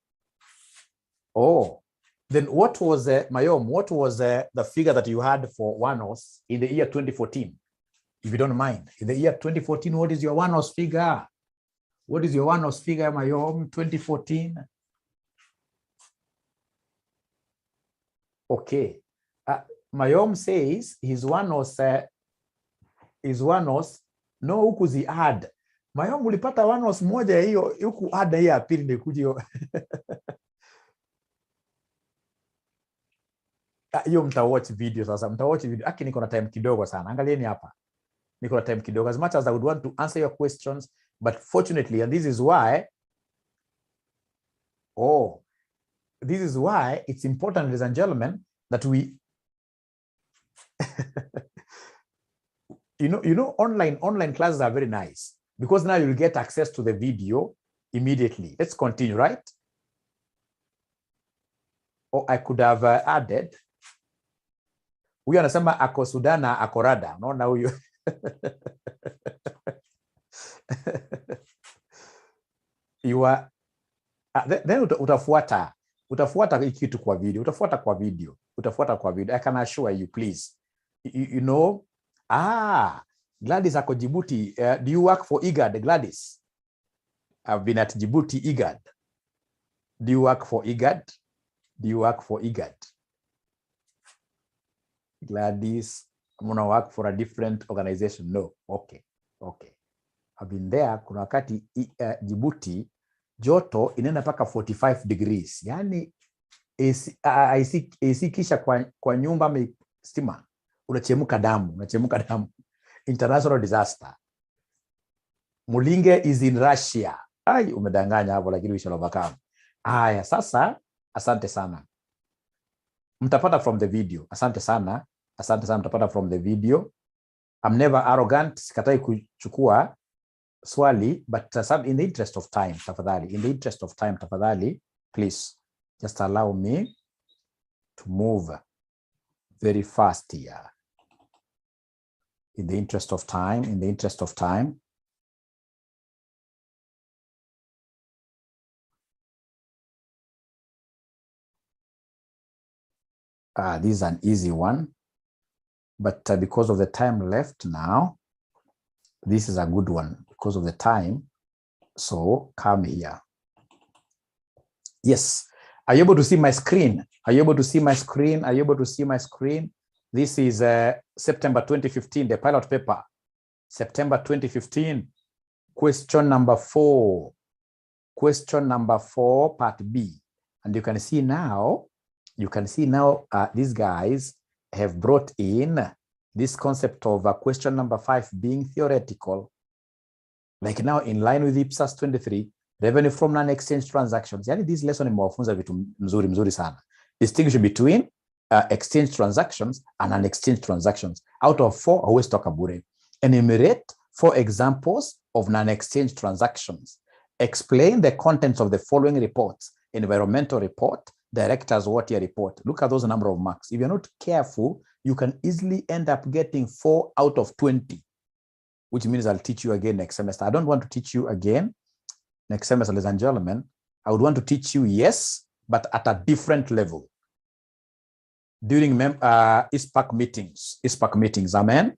then what was, Mayom, what was the figure that you had for one-offs in the year 2014? If you don't mind, in the year 2014, what is your one-offs figure? What is your one-offs figure, Mayom, 2014? Okay. Mayom says his one-offs, no huku add. Mayom ulipata one-offs moja hiyo, huku add hiyo ya pili ndikuja hiyo mtawatch video sasa, mtawatch video. Aki niko na time kidogo sana. Angalieni hapa. Niko na time kidogo. As much as I would want to answer your questions, but fortunately, and this is why it's important, ladies and gentlemen, that we you know online classes are very nice because now you'll get access to the video immediately. Let's continue, right? Or I could have added Huyu anasema ako Sudan na ako rada. Unaona huyu? Then utafuata kitu kwa video, utafuata kwa video. I can assure you, please. You know, Gladys ako Djibouti. Do you work for IGAD, Gladys? I've been at Djibouti, IGAD. Do you work for IGAD? Gladys, I'm gonna work for a different organization. No. Okay. I've been there. Kuna wakati Djibouti joto inaenda mpaka 45 degrees. Yani AC kisha kwa nyumba stima unachemka damu. International disaster. Mulinge is in Russia. Ai, umedanganya hapo, lakini we shall overcome. Haya, sasa asante sana. Mtapata from the video. Asante sana mtapata from the video. I'm never arrogant, sikatai kuchukua swali, but in the interest of time, tafadhali, please just allow me to move very fast here. In the interest of time. This is an easy one, but because of the time left now, this is a good one because of the time. So come here. Yes. Are you able to see my screen? This is September 2015, the pilot paper. September 2015, question number 4. Part B. And you can see now, these guys have brought in this concept of question number 5 being theoretical. Like now, in line with IPSAS 23, revenue from non-exchange transactions. Yani this lesson imewafunza vitu mzuri sana. Distinguish between exchange transactions and non-exchange transactions. Out of 4, always talk about it. Enumerate 4 examples of non-exchange transactions. Explain the contents of the following reports: environmental report, director's water report. Look at those number of marks. If you're not careful, you can easily end up getting 4 out of 20, which means I'll teach you again next semester. I don't want to teach you again next semester, ladies and gentlemen. I would want to teach you, yes, but at a different level. During ISPAC meetings, amen.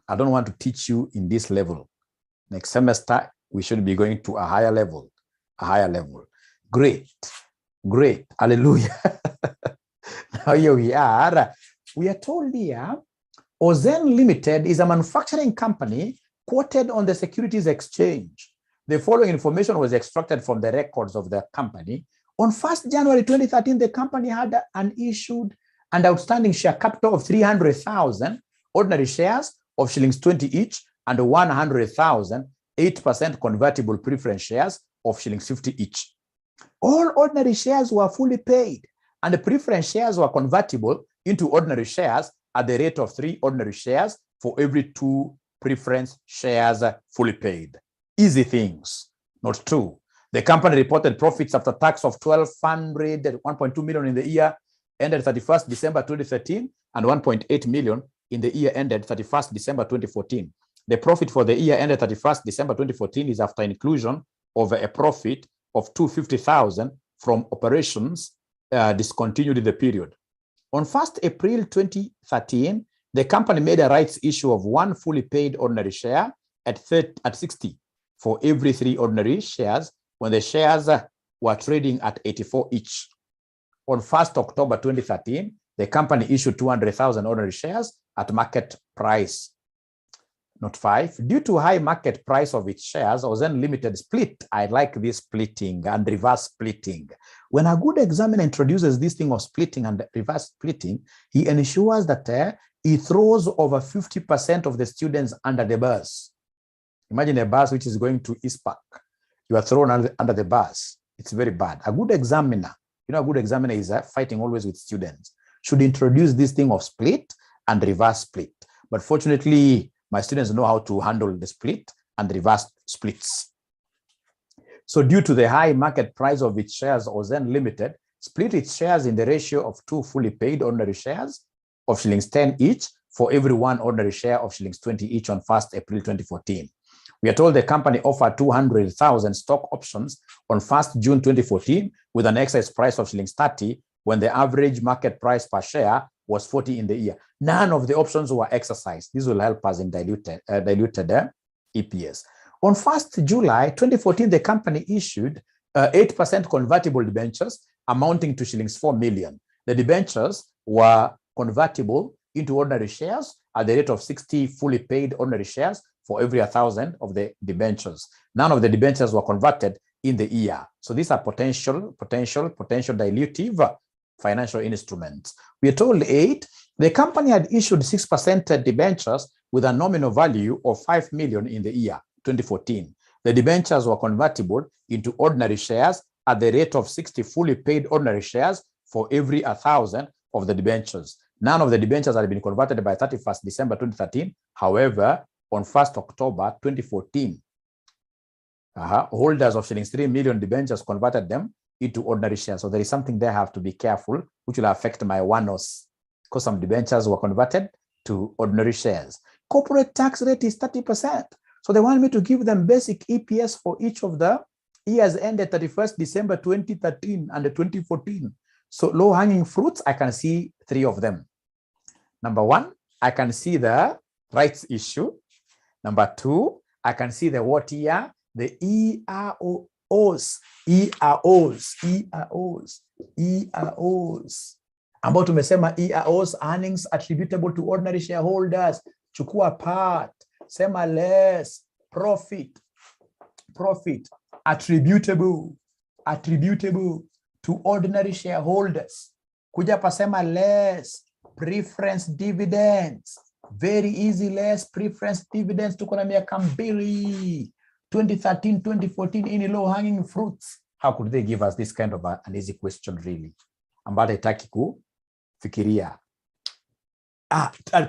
I don't want to teach you in this level. Next semester, we should be going to a higher level. Great. Hallelujah. Now here we are. We are told here, Ozen Limited is a manufacturing company quoted on the Securities Exchange. The following information was extracted from the records of the company. On 1st January 2013, the company had an issued and outstanding share capital of 300,000 ordinary shares of shillings 20 each and 100,000 8% convertible preference shares of shillings 50 each. All ordinary shares were fully paid, and the preference shares were convertible into ordinary shares at the rate of 3 ordinary shares for every 2 preference shares fully paid. Easy things. Not true. The company reported profits after tax of 1.2 million in the year ended 31st December 2013 and 1.8 million in the year ended 31st December 2014. The profit for the year ended 31st December 2014 is after inclusion of a profit of 250,000 from operations discontinued in the period. On 1st April 2013, the company made a rights issue of 1 fully paid ordinary share at 60 for every 3 ordinary shares when the shares were trading at 84 each. On 1st October 2013, the company issued 200,000 ordinary shares at market price. Note 5, due to high market price of its shares, Ozen Limited split. I like this splitting and reverse splitting. When a good examiner introduces this thing of splitting and reverse splitting, he ensures that he throws over 50% of the students under the bus. Imagine a bus which is going to ISPAC. You are thrown under the bus. It's very bad. A good examiner, a good examiner is fighting always with students, should introduce this thing of split and reverse split. But fortunately, my students know how to handle the split and reverse splits. So due to the high market price of its shares, Ozen Limited split its shares in the ratio of 2 fully paid ordinary shares of shillings 10 each for every 1 ordinary share of shillings 20 each on 1st April 2014. We are told the company offered 200,000 stock options on 1st June 2014 with an exercise price of shillings 30 when the average market price per share was 40 in the year. None of the options were exercised. This will help us in diluted EPS. On 1st July 2014, the company issued 8% convertible debentures amounting to shillings 4 million. The debentures were convertible into ordinary shares at the rate of 60 fully paid ordinary shares for every 1,000 of the debentures. None of the debentures were converted in the year. So these are potential dilutive financial instruments. We are told 8, the company had issued 6% debentures with a nominal value of 5 million in the year 2014. The debentures were convertible into ordinary shares at the rate of 60 fully paid ordinary shares for every 1,000 of the debentures. None of the debentures had been converted by 31st December 2013. However, on 1st October 2014, holders of shillings 3 million debentures converted them into ordinary shares. So there is something there I have to be careful, which will affect my one-offs, because some debentures were converted to ordinary shares. Corporate tax rate is 30%. So they want me to give them basic EPS for each of the years ended 31st December 2013 and 2014. So low-hanging fruits, I can see 3 of them. Number 1, I can see the rights issue. Number 2, I can see the what year? The EROs. Ambao tumesema EROs, earnings attributable to ordinary shareholders. Chukua part. Sema less. Profit attributable to ordinary shareholders. Kuja pasema less. Preference dividends. Very easy, less preference dividends. Tuko na miaka mbili. 2013, 2014, any low-hanging fruits. How could they give us this kind of an easy question, really? Ambayo haitaki kufikiria.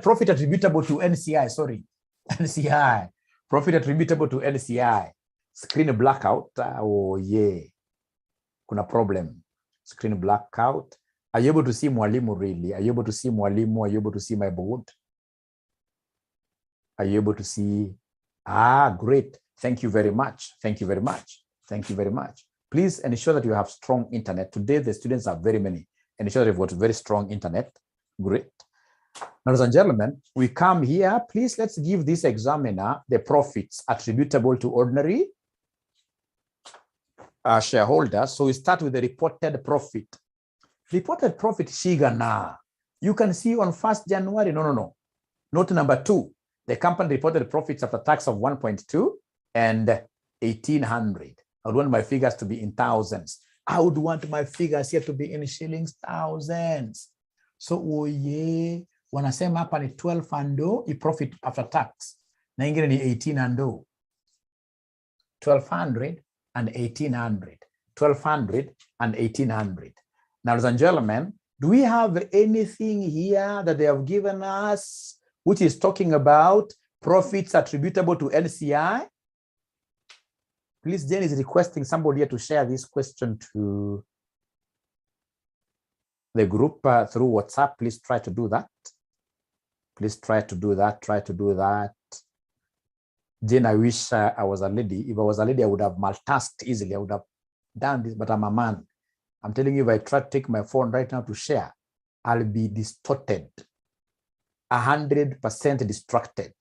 Profit attributable to NCI, sorry. NCI. Profit attributable to NCI. Screen blackout. Oh, yeah. Kuna problem. Screen blackout. Are you able to see mwalimu, really? Are you able to see mwalimu? Are you able to see my board? Are you able to see? Great. Thank you very much. Thank you very much. Thank you very much. Please ensure that you have strong internet. Today, the students are very many. Ensure that you've got very strong internet. Great. Ladies and gentlemen, we come here. Please, let's give this examiner the profits attributable to ordinary shareholders. So we start with the reported profit. Reported profit, Shigana. You can see on 1st January, no. Note number 2. The company reported profits after tax of 1.2 and 1,800. I would want my figures to be in thousands. I would want my figures here to be in shillings, thousands. So, wanasema hapa ni 12 and i profit after tax. Na ingine ni 18 and 1,200 and 1,800. 1,200 and 1,800. Now, ladies and gentlemen, do we have anything here that they have given us which is talking about profits attributable to NCI? Please, Jen is requesting somebody here to share this question to the group through WhatsApp. Please try to do that. Please try to do that. Try to do that. Jen, I wish I was a lady. If I was a lady, I would have multitasked easily. I would have done this, but I'm a man. I'm telling you, if I try to take my phone right now to share, I'll be distorted. 100% distracted.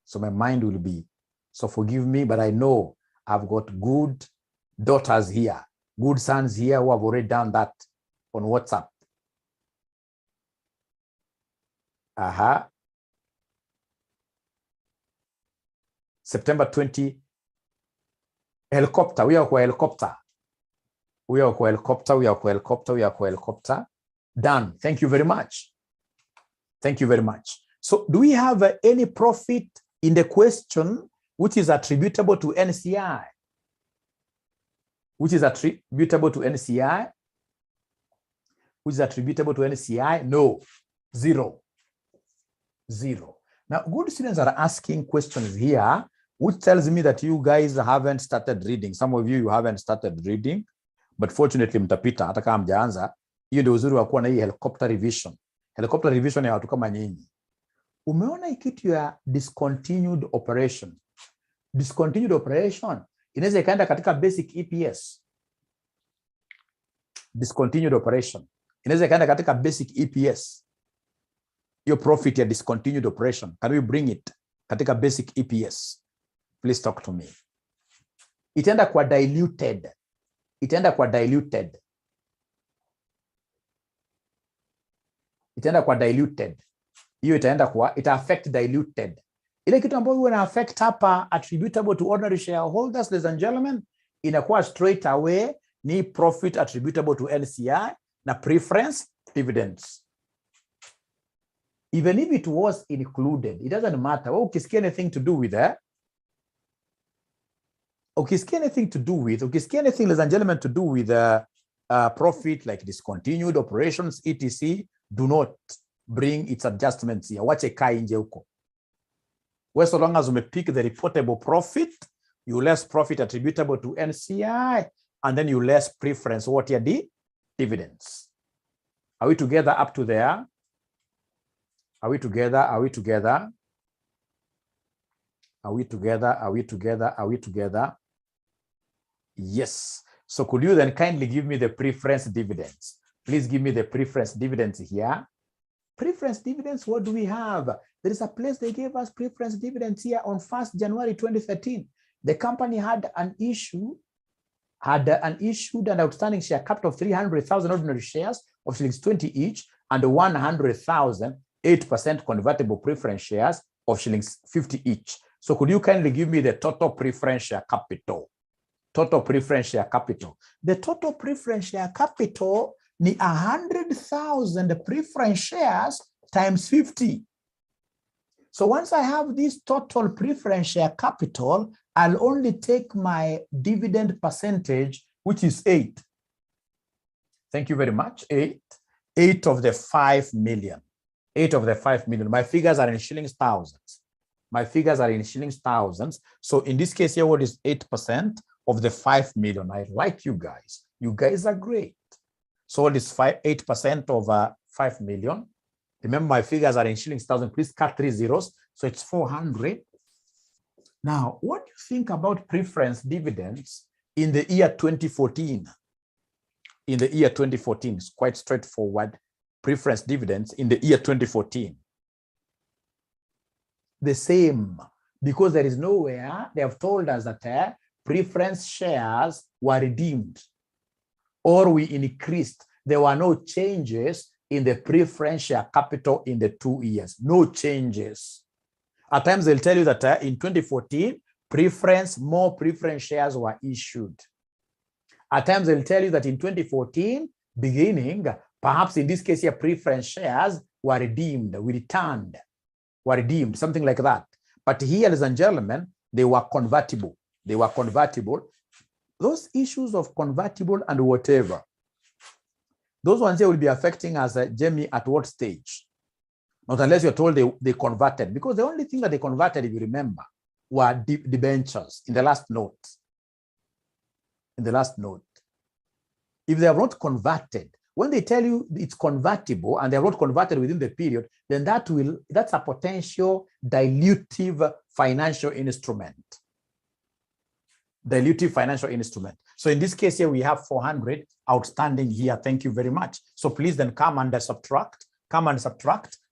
So my mind will be, so forgive me, but I know I've got good daughters here, good sons here who have already done that on WhatsApp. September 20, helicopter, we are helicopter. We are helicopter. Done. Thank you very much. Thank you very much. So do we have any profit in the question which is attributable to NCI? Which is attributable to NCI? Which is attributable to NCI? No. Zero. Now, good students are asking questions here, which tells me that you guys haven't started reading. Some of you haven't started reading. but fortunately mtapita hata kama mjaanza. Hiyo ndio uzuri wa kuwa na hii helicopter revision. Helicopter revision ya watu kama nyinyi. Umeona kitu ya discontinued operation. Discontinued operation inaweza ikaenda katika basic EPS. Discontinued operation inaweza ikaenda katika basic EPS. Your profit ya discontinued operation, can we bring it katika basic EPS? Please talk to me. Itaenda kwa diluted. Itaenda kwa diluted. Itaenda kwa diluted. Hiyo itaenda kwa, ita affect diluted. Ile kitu ambayo huwa na affect hapa attributable to ordinary shareholders, ladies and gentlemen, inakuwa straight away ni profit attributable to NCI na preference dividends. Even if it was included, it doesn't matter. Well, ukisikia anything to do with that, ukisikia anything, ladies and gentlemen, to do with profit like discontinued operations, etc., do not bring its adjustments here. Wache kai nje huko. Well, so long as we pick the reportable profit, you less profit attributable to NCI, and then you less preference what are the dividends. Are we together up to there? Are we together? Are we together? Are we together? Are we together? Are we together? Yes. So could you then kindly give me the preference dividends? Please give me the preference dividends here. Preference dividends, what do we have? There is a place they gave us preference dividends here on 1st January 2013. The company had an issued and outstanding share capital of 300,000 ordinary shares of shillings 20 each and 100,000 8% convertible preference shares of shillings 50 each. So could you kindly give me the total preference share capital? Total preference share capital. The total preference share capital ni 100,000 preference shares times 50. So once I have this total preference share capital, I'll only take my dividend percentage, which is 8. Thank you very much. 8 of the 5 million. 8 of the 5 million. My figures are in shillings thousands. My figures are in shillings thousands. So in this case here, what is 8% of the 5 million? I like you guys. You guys are great. So what is 8% of 5 million? Remember, my figures are in shillings thousand. Please cut 3 zeros. So it's 400. Now, what do you think about preference dividends in the year 2014? In the year 2014, it's quite straightforward. Preference dividends in the year 2014. The same, because there is nowhere they have told us that preference shares were redeemed or we increased. There were no changes in the preference share capital in the 2 years. No changes. At times they'll tell you that in 2014, more preference shares were issued. At times they'll tell you that in 2014, beginning, perhaps in this case here, preference shares were redeemed, were redeemed, something like that. But here, ladies and gentlemen, they were convertible. They were convertible. Those issues of convertible and whatever, those ones here will be affecting us, Jamie, at what stage? Not unless you're told they converted, because the only thing that they converted, if you remember, were debentures in the last note. In the last note. If they have not converted, when they tell you it's convertible and they are not converted within the period, then that's a potential dilutive financial instrument. Dilutive financial instrument. So in this case here, we have 400 outstanding here. Thank you very much. So please then come and subtract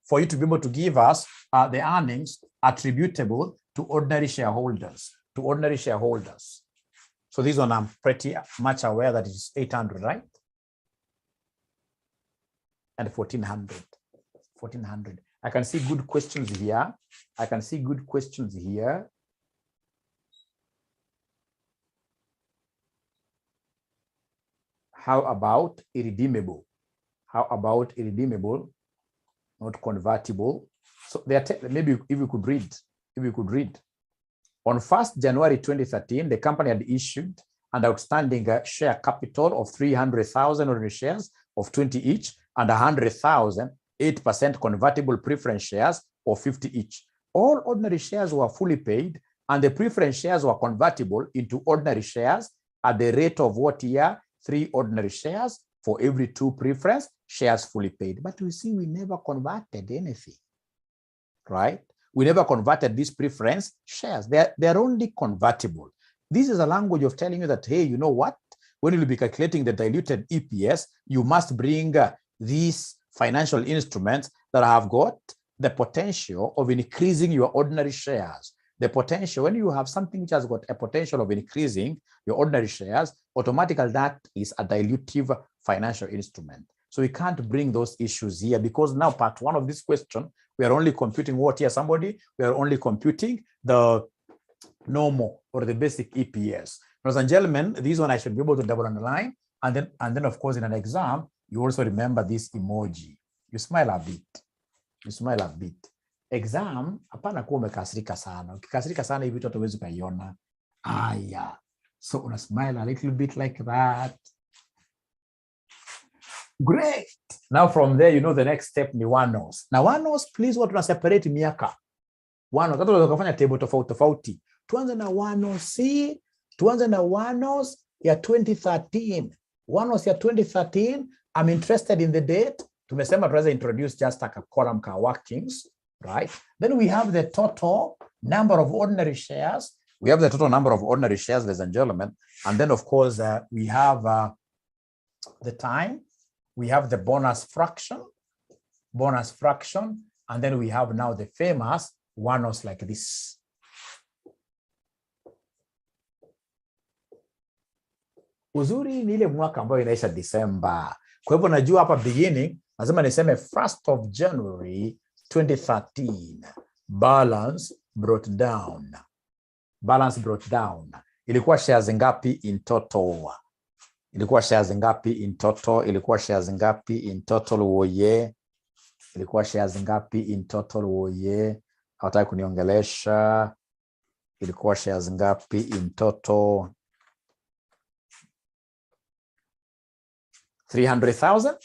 for you to be able to give us the earnings attributable to ordinary shareholders, So this one I'm pretty much aware that it's 800, right? And 1400. I can see good questions here. How about irredeemable? Not convertible. So maybe if you could read. On 1st January 2013, the company had issued an outstanding share capital of 300,000 ordinary shares of 20 each and 100,000 8% convertible preference shares of 50 each. All ordinary shares were fully paid and the preference shares were convertible into ordinary shares at the rate of what year? 3 ordinary shares for every 2 preference shares fully paid. But we see we never converted anything, right? We never converted these preference shares. They're only convertible. This is a language of telling you that, hey, you know what? When you'll be calculating the diluted EPS, you must bring these financial instruments that have got the potential of increasing your ordinary shares. The potential, when you have something which has got a potential of increasing your ordinary shares, automatically that is a dilutive financial instrument. So we can't bring those issues here because now part 1 of this question, we are only computing what here, somebody? We are only computing the normal or the basic EPS. Ladies and gentlemen, this one I should be able to double underline. And then of course, in an exam, you also remember this emoji. You smile a bit. You smile a bit. Exam, hapana kuwa umekasirika sana. Ukikasirika sana hivi vitu huwezi kuiona. Aya. So una smile a little bit like that. Great. Now from there, you know the next step ni one-nos. Now one-nos, please, what tuna separate miaka. One-nos. Kata unaweza kufanya table tofauti. Tuanze na one-nos. See? Tuanze na one-nos ya 2013. One-nos ya 2013. I'm interested in the date. Tumesema tunaweza introduce just like a column ka workings, right? Then we have the total number of ordinary shares. We have the total number of ordinary shares, ladies and gentlemen. And then, of course, we have the time. We have the bonus fraction. And then we have now the famous one-nos like this. Uzuri ni ile mwaka ambayo inaisha December. Kwa hivyo najua hapa beginning, lazima niseme 1st of January 2013. Balance brought down. Ilikuwa shares ngapi in total? Ilikuwa shares ngapi in total woye? Ilikuwa shares ngapi in total woye? Hawataka kuniongelesha. Ilikuwa shares ngapi in total? 300,000.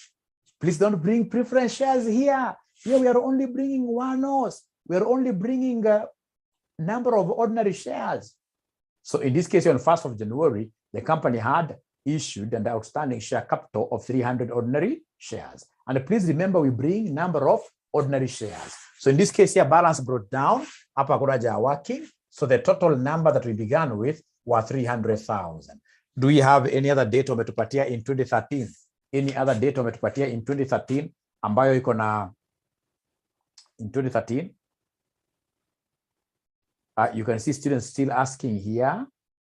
Please don't bring preference shares here. Here we are only bringing one-nos. We are only bringing a number of ordinary shares. So in this case, on 1st of January, the company had issued an outstanding share capital of 300 ordinary shares. And please remember, we bring number of ordinary shares. So in this case here, balance brought down, hapa kuraja working. So the total number that we began with were 300,000. Do we have any other date umetupatia in 2013? Any other date umetupatia in 2013 ambayo iko na in 2013? You can see students still asking here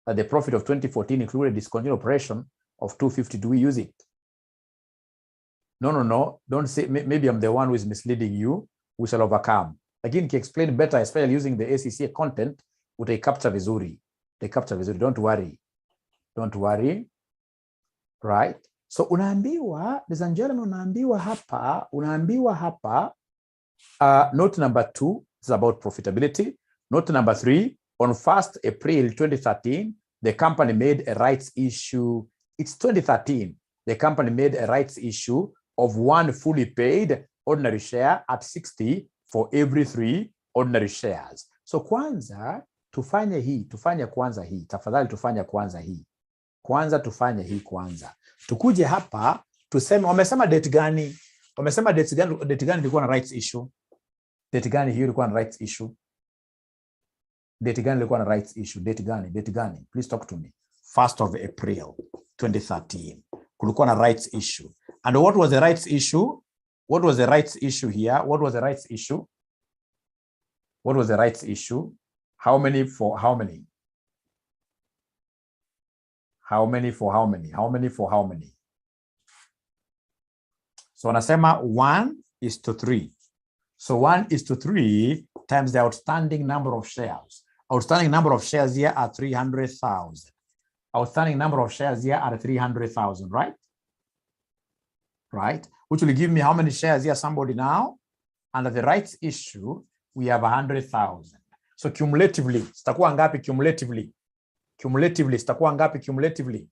that the profit of 2014 included discontinued operation of 250. Do we use it? No. Don't say, maybe I'm the one who is misleading you. We shall overcome. Again, can explain better, especially using the ACCA content, utaikapta vizuri. Don't worry. Right? So unaambiwa, ladies and gentlemen, unaambiwa hapa, note number 2 is about profitability. Note number 3, on 1st April 2013, the company made a rights issue. It's 2013. The company made a rights issue of 1 fully paid ordinary share at 60 for every 3 ordinary shares. So kwanza, tufanye kwanza hii. Tafadhali tufanye kwanza hii. Tukuje hapa, tuseme, wamesema date gani? Date gani ilikuwa na rights issue? Date gani hiyo ilikuwa na rights issue? Date gani? Please talk to me. 1st of April 2013. Kulikuwa na rights issue. And what was the rights issue? What was the rights issue here? How many for how many? How many for how many? So wanasema 1:3. So 1:3 times the outstanding number of shares. Outstanding number of shares here are 300,000. Outstanding number of shares here are 300,000, right? Right? Which will give me how many shares here, somebody now? Under the rights issue, we have 100,000. So cumulatively, sitakuwa ngapi cumulatively? Sitakuwa ngapi cumulatively?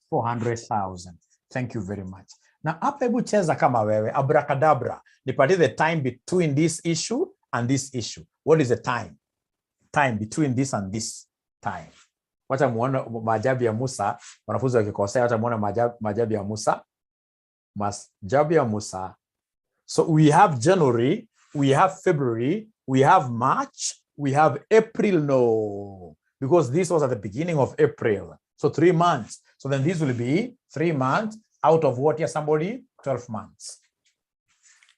400,000. Thank you very much. Now, hapa hebu cheza kama wewe, abracadabra. Nipatie the time between this issue and this issue. What is the time? Time between this and this time. Wacha muone maajabu ya Musa. Wanafunzi wakikosea, wacha muone maajabu ya Musa. Maajabu ya Musa. So we have January, we have February, we have March, we have April. No, because this was at the beginning of April. So 3 months. So then this will be 3 months out of what here, somebody? 12 months.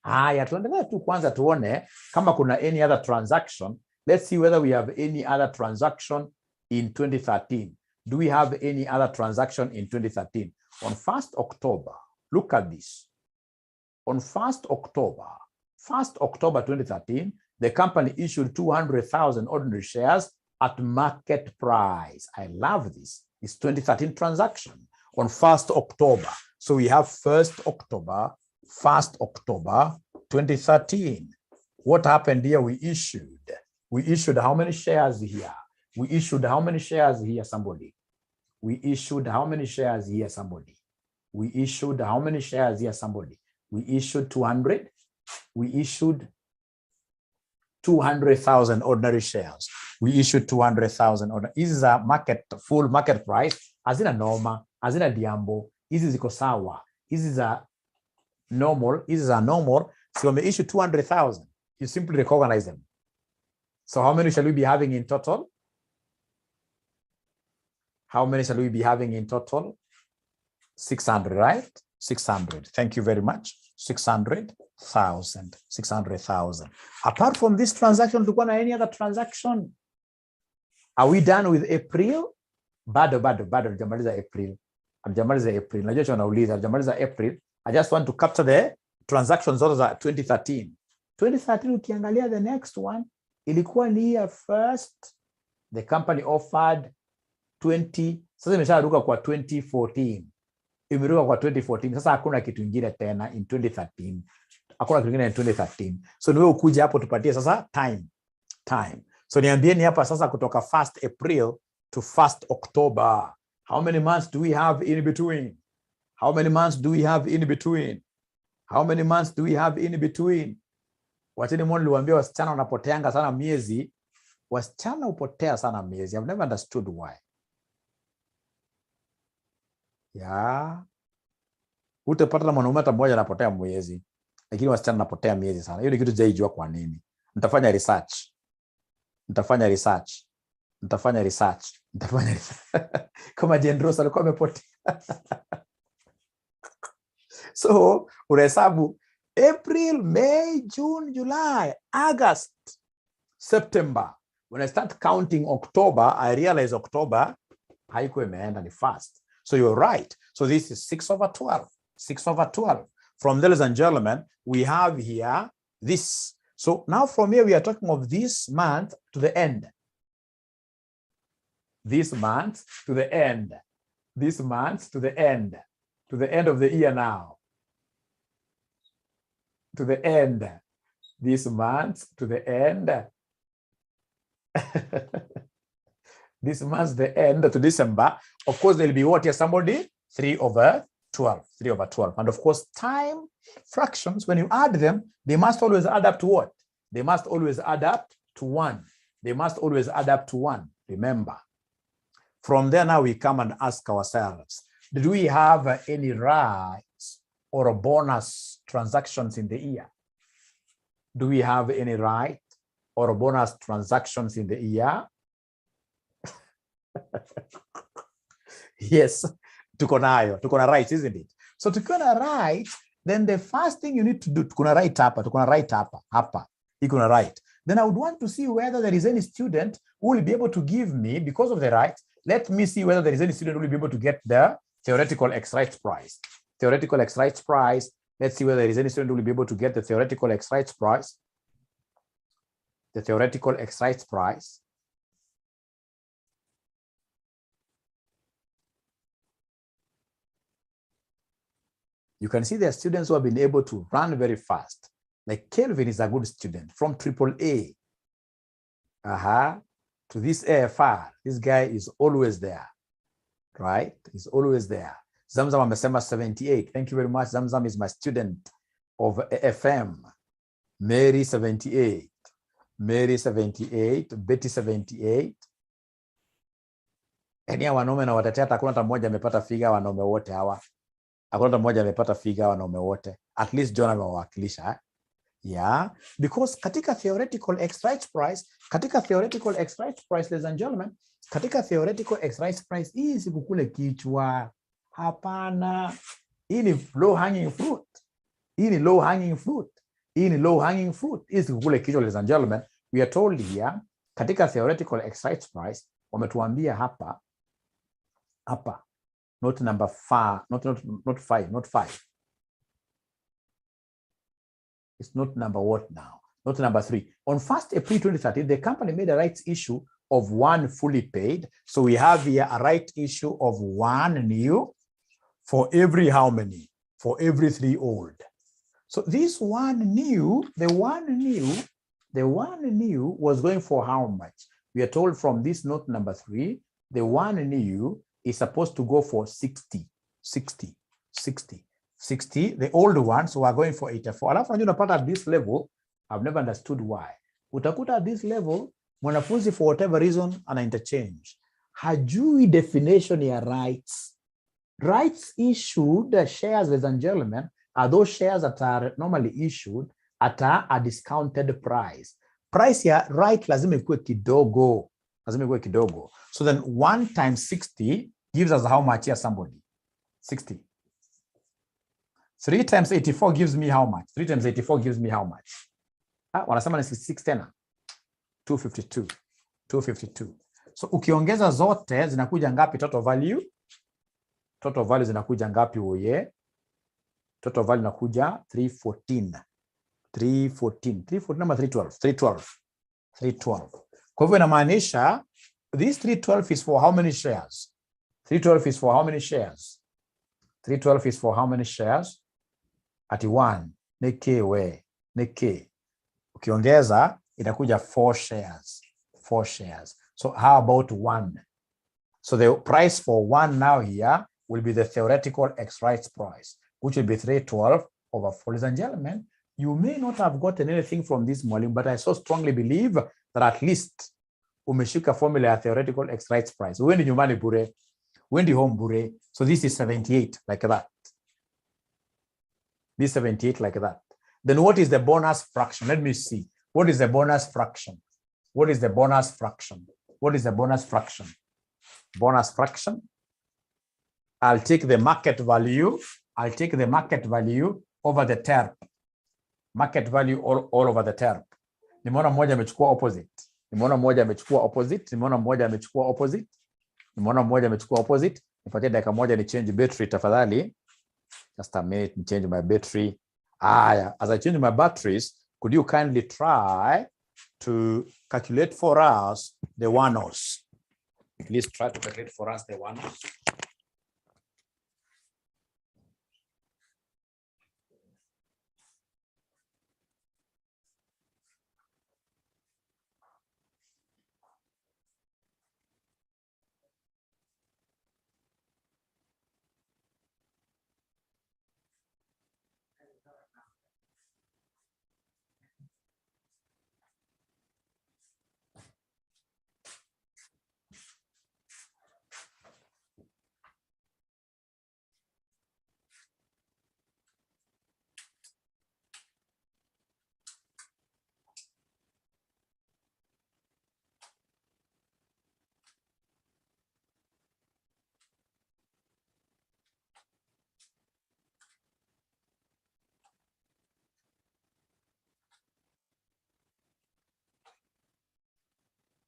Haya, tuendelee tu kwanza tuone kama kuna any other transaction. Let's see whether we have any other transaction in 2013. Do we have any other transaction in 2013? On 1st October, look at this. On 1st October 2013, the company issued 200,000 ordinary shares at market price. I love this. It's 2013 transaction on 1st October. So we have 1st October 2013. What happened here? We issued how many shares here? We issued how many shares here, somebody? We issued how many shares here, somebody? We issued how many shares here, somebody? We issued 200. We issued 200,000 ordinary shares. We issued 200,000 ordinary. This is a full market price. Hazina norma, hazina diambo. This is sawa. This is a normal. This is a normal. So we issue 200,000. You simply recognize them. So how many shall we be having in total? How many shall we be having in total? 600, right? 600. Thank you very much. 600,000. 600,000. Apart from this transaction, do you want any other transaction? Are we done with April? Bado. Jamaliza April. Jamaliza April. Najua wanauliza jamaliza April. I just want to capture the transactions of 2013. 2013 ukiangalia the next one ilikuwa ni ya first. The company offered 20. Sasa imesharuka kwa 2014. Imeruka kwa 2014. Sasa hakuna kitu kingine tena in 2013. Hakuna kitu kingine in 2013. So niwe ukuje hapo tupatie sasa time. So niambieni hapa sasa kutoka 1st April to 1st October. How many months do we have in between? How many months do we have in between? How many months do we have in between? Wacheni mwoni liwambia wasichana wanapoteanga sana miezi. Wasichana upotea sana miezi. I've never understood why. Yeah. Utapata na mwanaume hata mmoja anapotea mwezi. Lakini wasichana wanapotea miezi sana. Hiyo ni kitu sijaijua kwa nini. Nitafanya research. Kama Jendros alikuwa amepotea. So, unahesabu April, May, June, July, August, September. When I start counting October, I realize October haiko imeenda ni fast. So you're right. So this is 6/12. 6/12. From ladies and gentlemen, we have here this. So now from here, we are talking of this month to the end. This month to the end. This month to the end. To the end of the year now. To the end. This month to the end. This month the end to December. Of course, there'll be what here, somebody? 3/12. 3/12. And of course, time fractions, when you add them, they must always add up to what? They must always add up to 1. They must always add up to 1. Remember. From there now we come and ask ourselves, did we have any rights or bonus transactions in the year? Do we have any right or bonus transactions in the year? Yes, tuko na rights, isn't it? So tuko na rights, then the first thing you need to do, tuko na right hapa, iko na right. Then I would want to see whether there is any student who will be able to give me, because of the rights, let me see whether there is any student who will be able to get the theoretical X rights prize. Theoretical X rights prize. Let's see whether there is any student who will be able to get the theoretical X rights prize. The theoretical X rights prize. You can see there are students who have been able to run very fast. Like Kelvin is a good student from AAA. To this AFR. This guy is always there. Right? He's always there. Zamzam amesema 78. Thank you very much. Zamzam is my student of FM. Mary 78. Mary 78. Betty 78. Yaani wanaume na watetea hakuna hata mmoja amepata figa, wanaume wote hawa. Hakuna hata mmoja amepata figa, wanaume wote. At least John amewakilisha. Yeah, because katika theoretical exercise price, ladies and gentlemen, katika theoretical exercise price hii sikukule kichwa. Hapana. Hii ni low hanging fruit. Hii ni low hanging fruit. Hii ni low hanging fruit. Hii sikukule kichwa, ladies and gentlemen. We are told here katika theoretical exercise price wametuambia hapa not number 5, not 5. It's not number what now? Not number 3. On 1st April 2013, the company made a rights issue of 1 fully paid. So we have here a right issue of 1 new for every how many? For every 3 old. So this 1 new, the one new was going for how much? We are told from this note number 3, the 1 new is supposed to go for 60. The old ones who are going for 84. Alafu unapata at this level, I've never understood why. Utakuta at this level, mwanafunzi for whatever reason ana interchange. Hajui definition ya rights. Rights issued shares, ladies and gentlemen, are those shares that are normally issued at a discounted price. Price ya right lazima ikuwe kidogo. So then 1 times 60 gives us how much here, somebody? 60. 3 times 84 gives me how much? 3 times 84 gives me how much? Wanasema ni 66 tena. 252. So ukiongeza zote zinakuja ngapi total value? Total value zinakuja ngapi oye? Total value inakuja 314. 314 ama 312? 312. Kwa hivyo inamaanisha this 312 is for how many shares? 312 is for how many shares? 312 is for how many shares? Ati 1. Neke. Ukiongeza itakuja 4 shares. 4 shares. So how about 1? So the price for 1 now here will be the theoretical ex-rights price, which will be 312 over 4. Ladies and gentlemen, you may not have gotten anything from this mwalimu, but I so strongly believe that at least umeshika formula ya theoretical ex-rights price. Uendi nyumbani bure. Uendi home bure. So this is 78 like that. This 78 like that. Then what is the bonus fraction? Let me see. What is the bonus fraction? Bonus fraction. I'll take the market value. Over the term. Market value all over the term. Nimeona mmoja amechukua opposite. Nipatie dakika moja ni change battery tafadhali. Just a minute, ni change my battery. As I change my batteries, could you kindly try to calculate for us the one-offs? Please try to calculate for us the one-offs.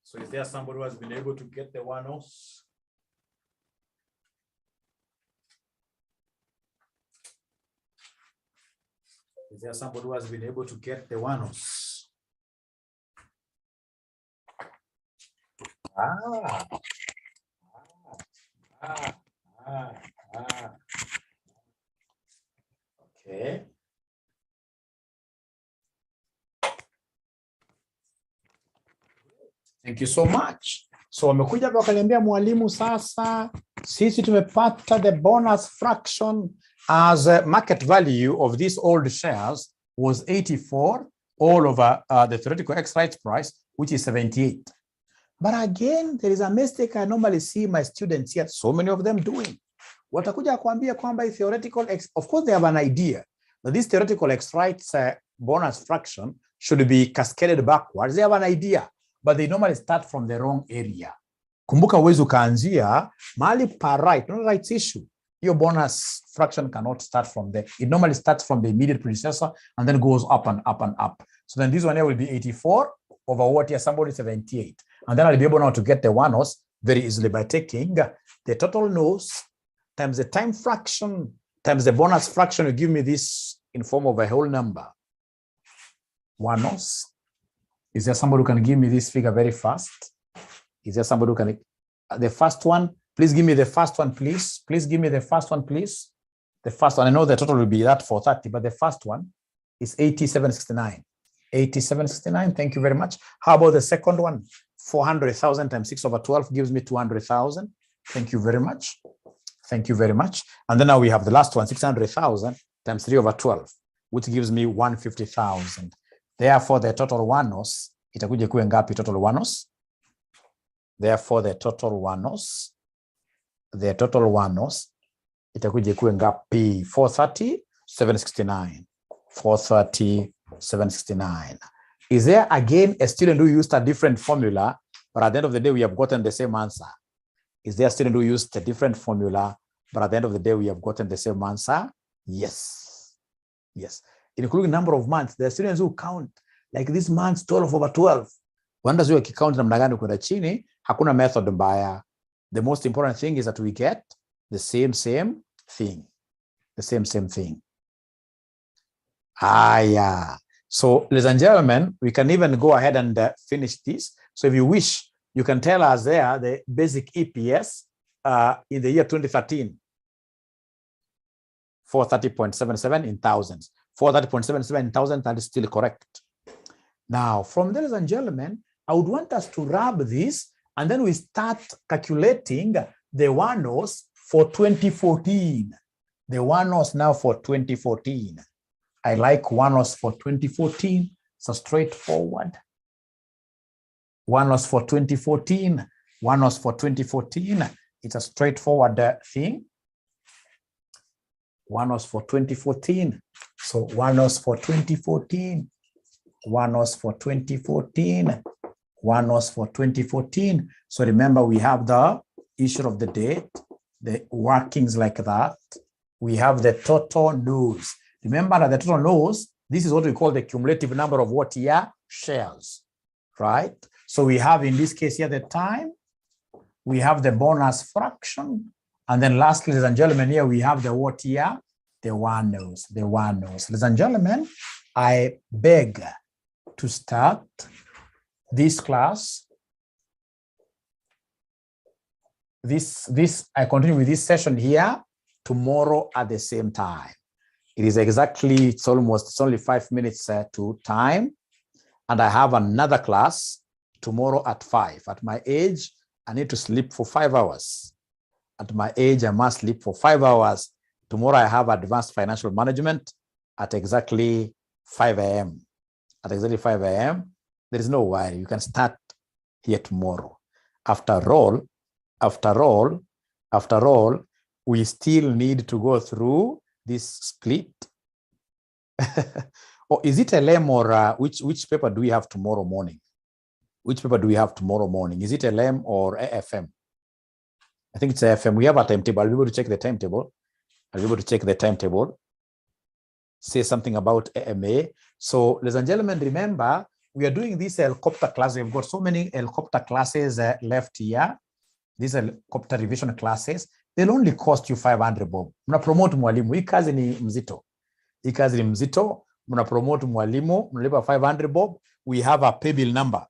So is there somebody who has been able to get the one-offs? Is there somebody who has been able to get the one-offs? Okay. Thank you so much. So wamekuja hapa wakaniambia mwalimu, sasa sisi tumepata the bonus fraction as market value of these old shares was 84 all over the theoretical ex-rights price, which is 78. But again, there is a mistake I normally see my students here, so many of them doing. Watakuja kuambia kwamba theoretical X, of course they have an idea that this theoretical X rights bonus fraction should be cascaded backwards. They have an idea, but they normally start from the wrong area. Kumbuka uwezo kaanzia mahali pa right, no rights issue. Your bonus fraction cannot start from there. It normally starts from the immediate predecessor and then goes up and up and up. So then this one here will be 84 over what here, somebody 78. And then I'll be able now to get the one-nos very easily by taking the total nos times the time fraction times the bonus fraction will give me this in form of a whole number. One-nos. Is there somebody who can give me this figure very fast? Is there somebody who can? The first one, please give me the first one, please. Please give me the first one, please. The first one, I know the total will be that 430, but the first one is 8769. 8769, thank you very much. How about the second one? 400,000 times 6 over 12 gives me 200,000. Thank you very much. Thank you very much. And then now we have the last one, 600,000 times 3 over 12, which gives me 150,000. Therefore, the total one-nos, itakuja kuwe ngapi total one-nos? Therefore, the total one-nos, itakuja kuwe ngapi? 430, 769. 430, 769. Is there again a student who used a different formula, but at the end of the day, we have gotten the same answer? Is there a student who used a different formula, but at the end of the day, we have gotten the same answer? Yes. Yes. Including number of months, there are students who count like this month's 12 over 12. Wanda zio kikount namna gani kwenda chini, hakuna method mbaya. The most important thing is that we get the same thing. The same thing. Yeah. So, ladies and gentlemen, we can even go ahead and finish this. So if you wish, you can tell us there the basic EPS in the year 2013. 430.77 in thousands. 430.77 in thousands, that is still correct. Now, from there, ladies and gentlemen, I would want us to rub this, and then we start calculating the one-nos for 2014. The one-nos now for 2014. I like one-nos for 2014. So straightforward. One-nos for 2014. One-nos for 2014. It's a straightforward thing. One-nos for 2014. So one-nos for 2014. One-nos for 2014. One-nos for 2014. So remember, we have the issue of the date, the workings like that. We have the total nos. Remember that the total nos, this is what we call the cumulative number of what year shares, right? So we have in this case here the time, we have the bonus fraction, and then lastly, ladies and gentlemen, here we have the what year, the one-nos, the one-nos. Ladies and gentlemen, I beg to start this class. I continue with this session here tomorrow at the same time. It is exactly, it's only 5 minutes to time. And I have another class tomorrow at 5. At my age, I need to sleep for 5 hours. At my age, I must sleep for 5 hours. Tomorrow, I have advanced financial management at exactly 5 a.m. At exactly 5 a.m., there is no worry. You can start here tomorrow. After all, we still need to go through this split. Or is it a LEM or which paper do we have tomorrow morning? Which paper do we have tomorrow morning? Is it a LEM or AFM? I think it's AFM. We have a timetable. I'll be able to check the timetable. Say something about AMA. So, ladies and gentlemen, remember, we are doing this helicopter class. We've got so many helicopter classes left here. These helicopter revision classes. They'll only cost you 500 bob. Muna promote mwalimu. Hii kazi ni mzito. Muna promote mwalimu. Mnalipa 500 bob. We have a paybill number.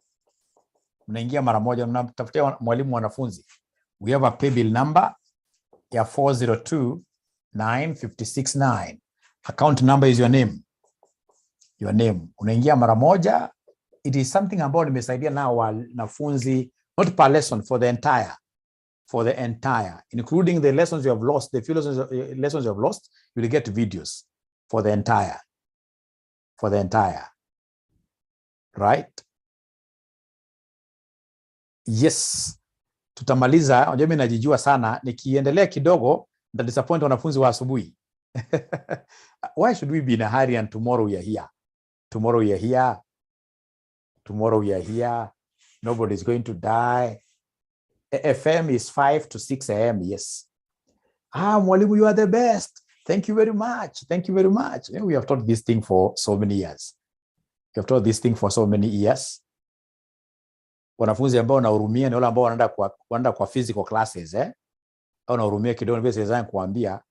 Mnaingia mara moja. Mnatafutia mwalimu wanafunzi. We have a paybill number ya 4029569. Account number is your name. Your name. Unaingia mara moja. It is something about nimesaidia na wanafunzi, not per lesson, for the entire, including the lessons you have lost, the few lessons you have lost, you will get videos for the entire, right? Yes, tutamaliza. Unajua mimi najijua sana, nikiendelea kidogo nita disappoint wanafunzi wa asubuhi. Why should we be in a hurry and tomorrow we are here? Tomorrow we are here. Tomorrow we are here. Nobody is going to die. FM is 5 to 6 a.m. Yes. Mwalimu, you are the best. Thank you very much. Thank you very much. We have taught this thing for so many years. We have taught this thing for so many years. Wanafunzi ambao nahurumia ni wale ambao wanaenda kwa physical classes, au nahurumia kidogo ni vile siwezi kuambia.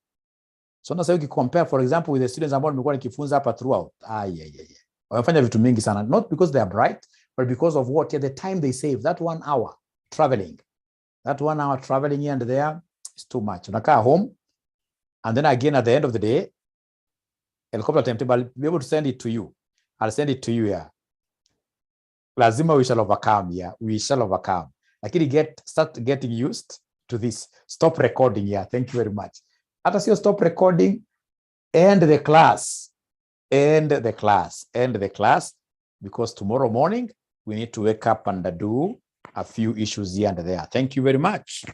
So na sasa ukicompare for example with the students ambao nimekuwa nikifunza hapa throughout. Wamefanya vitu mingi sana, not because they are bright, but because of what? The time they save, that 1 hour traveling. That 1 hour traveling here and there is too much. Unakaa home, and then again at the end of the day, helicopter timetable, I'll be able to send it to you. I'll send it to you here. Lazima we shall overcome. Yeah, we shall overcome. Lakini start getting used to this. Stop recording. Yeah, thank you very much. Hata sio stop recording, end the class. End the class. End the class. Because tomorrow morning, we need to wake up and do a few issues here and there. Thank you very much.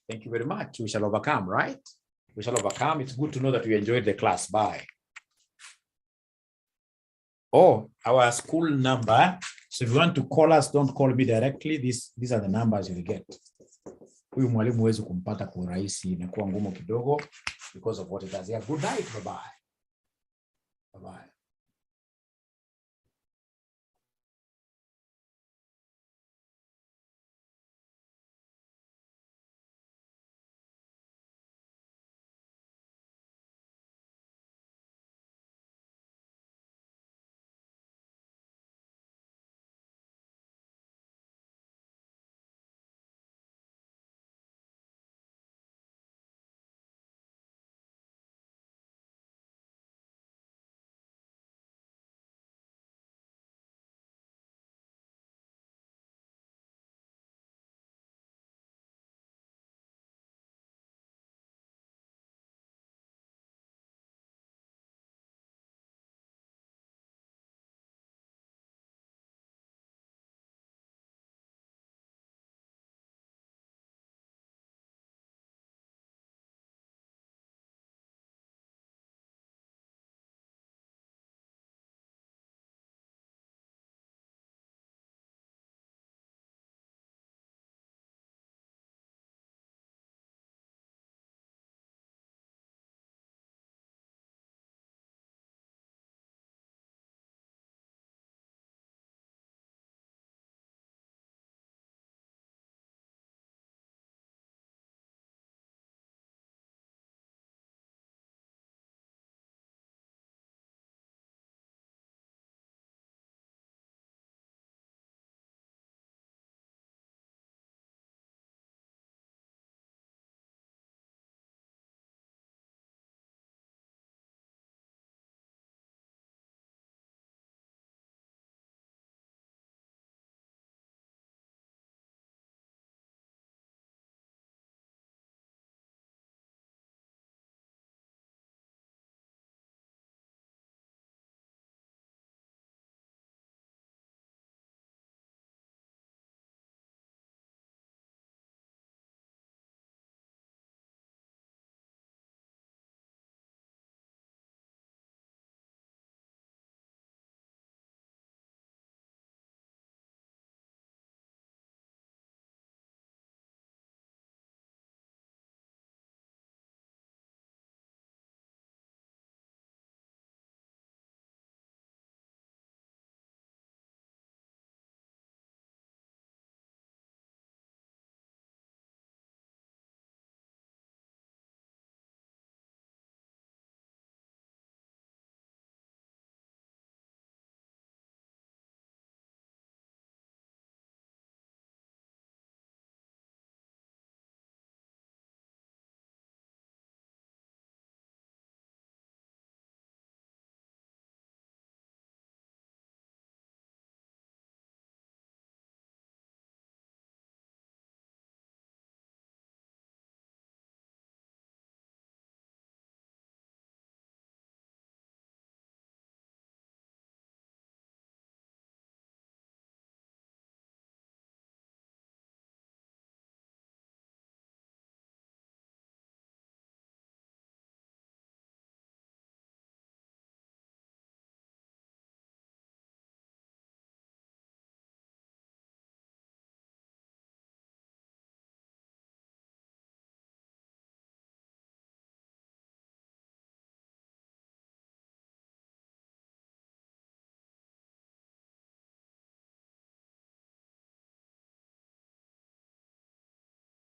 Thank you very much. We shall overcome, right? We shall overcome. It's good to know that you enjoyed the class. Bye. Oh, our school number. So if you want to call us, don't call me directly. These are the numbers you will get. Huyu mwalimu huwezi kumpata kwa urahisi, inakuwa ngumu kidogo because of what it does. Yeah, good night. Bye-bye. Bye-bye.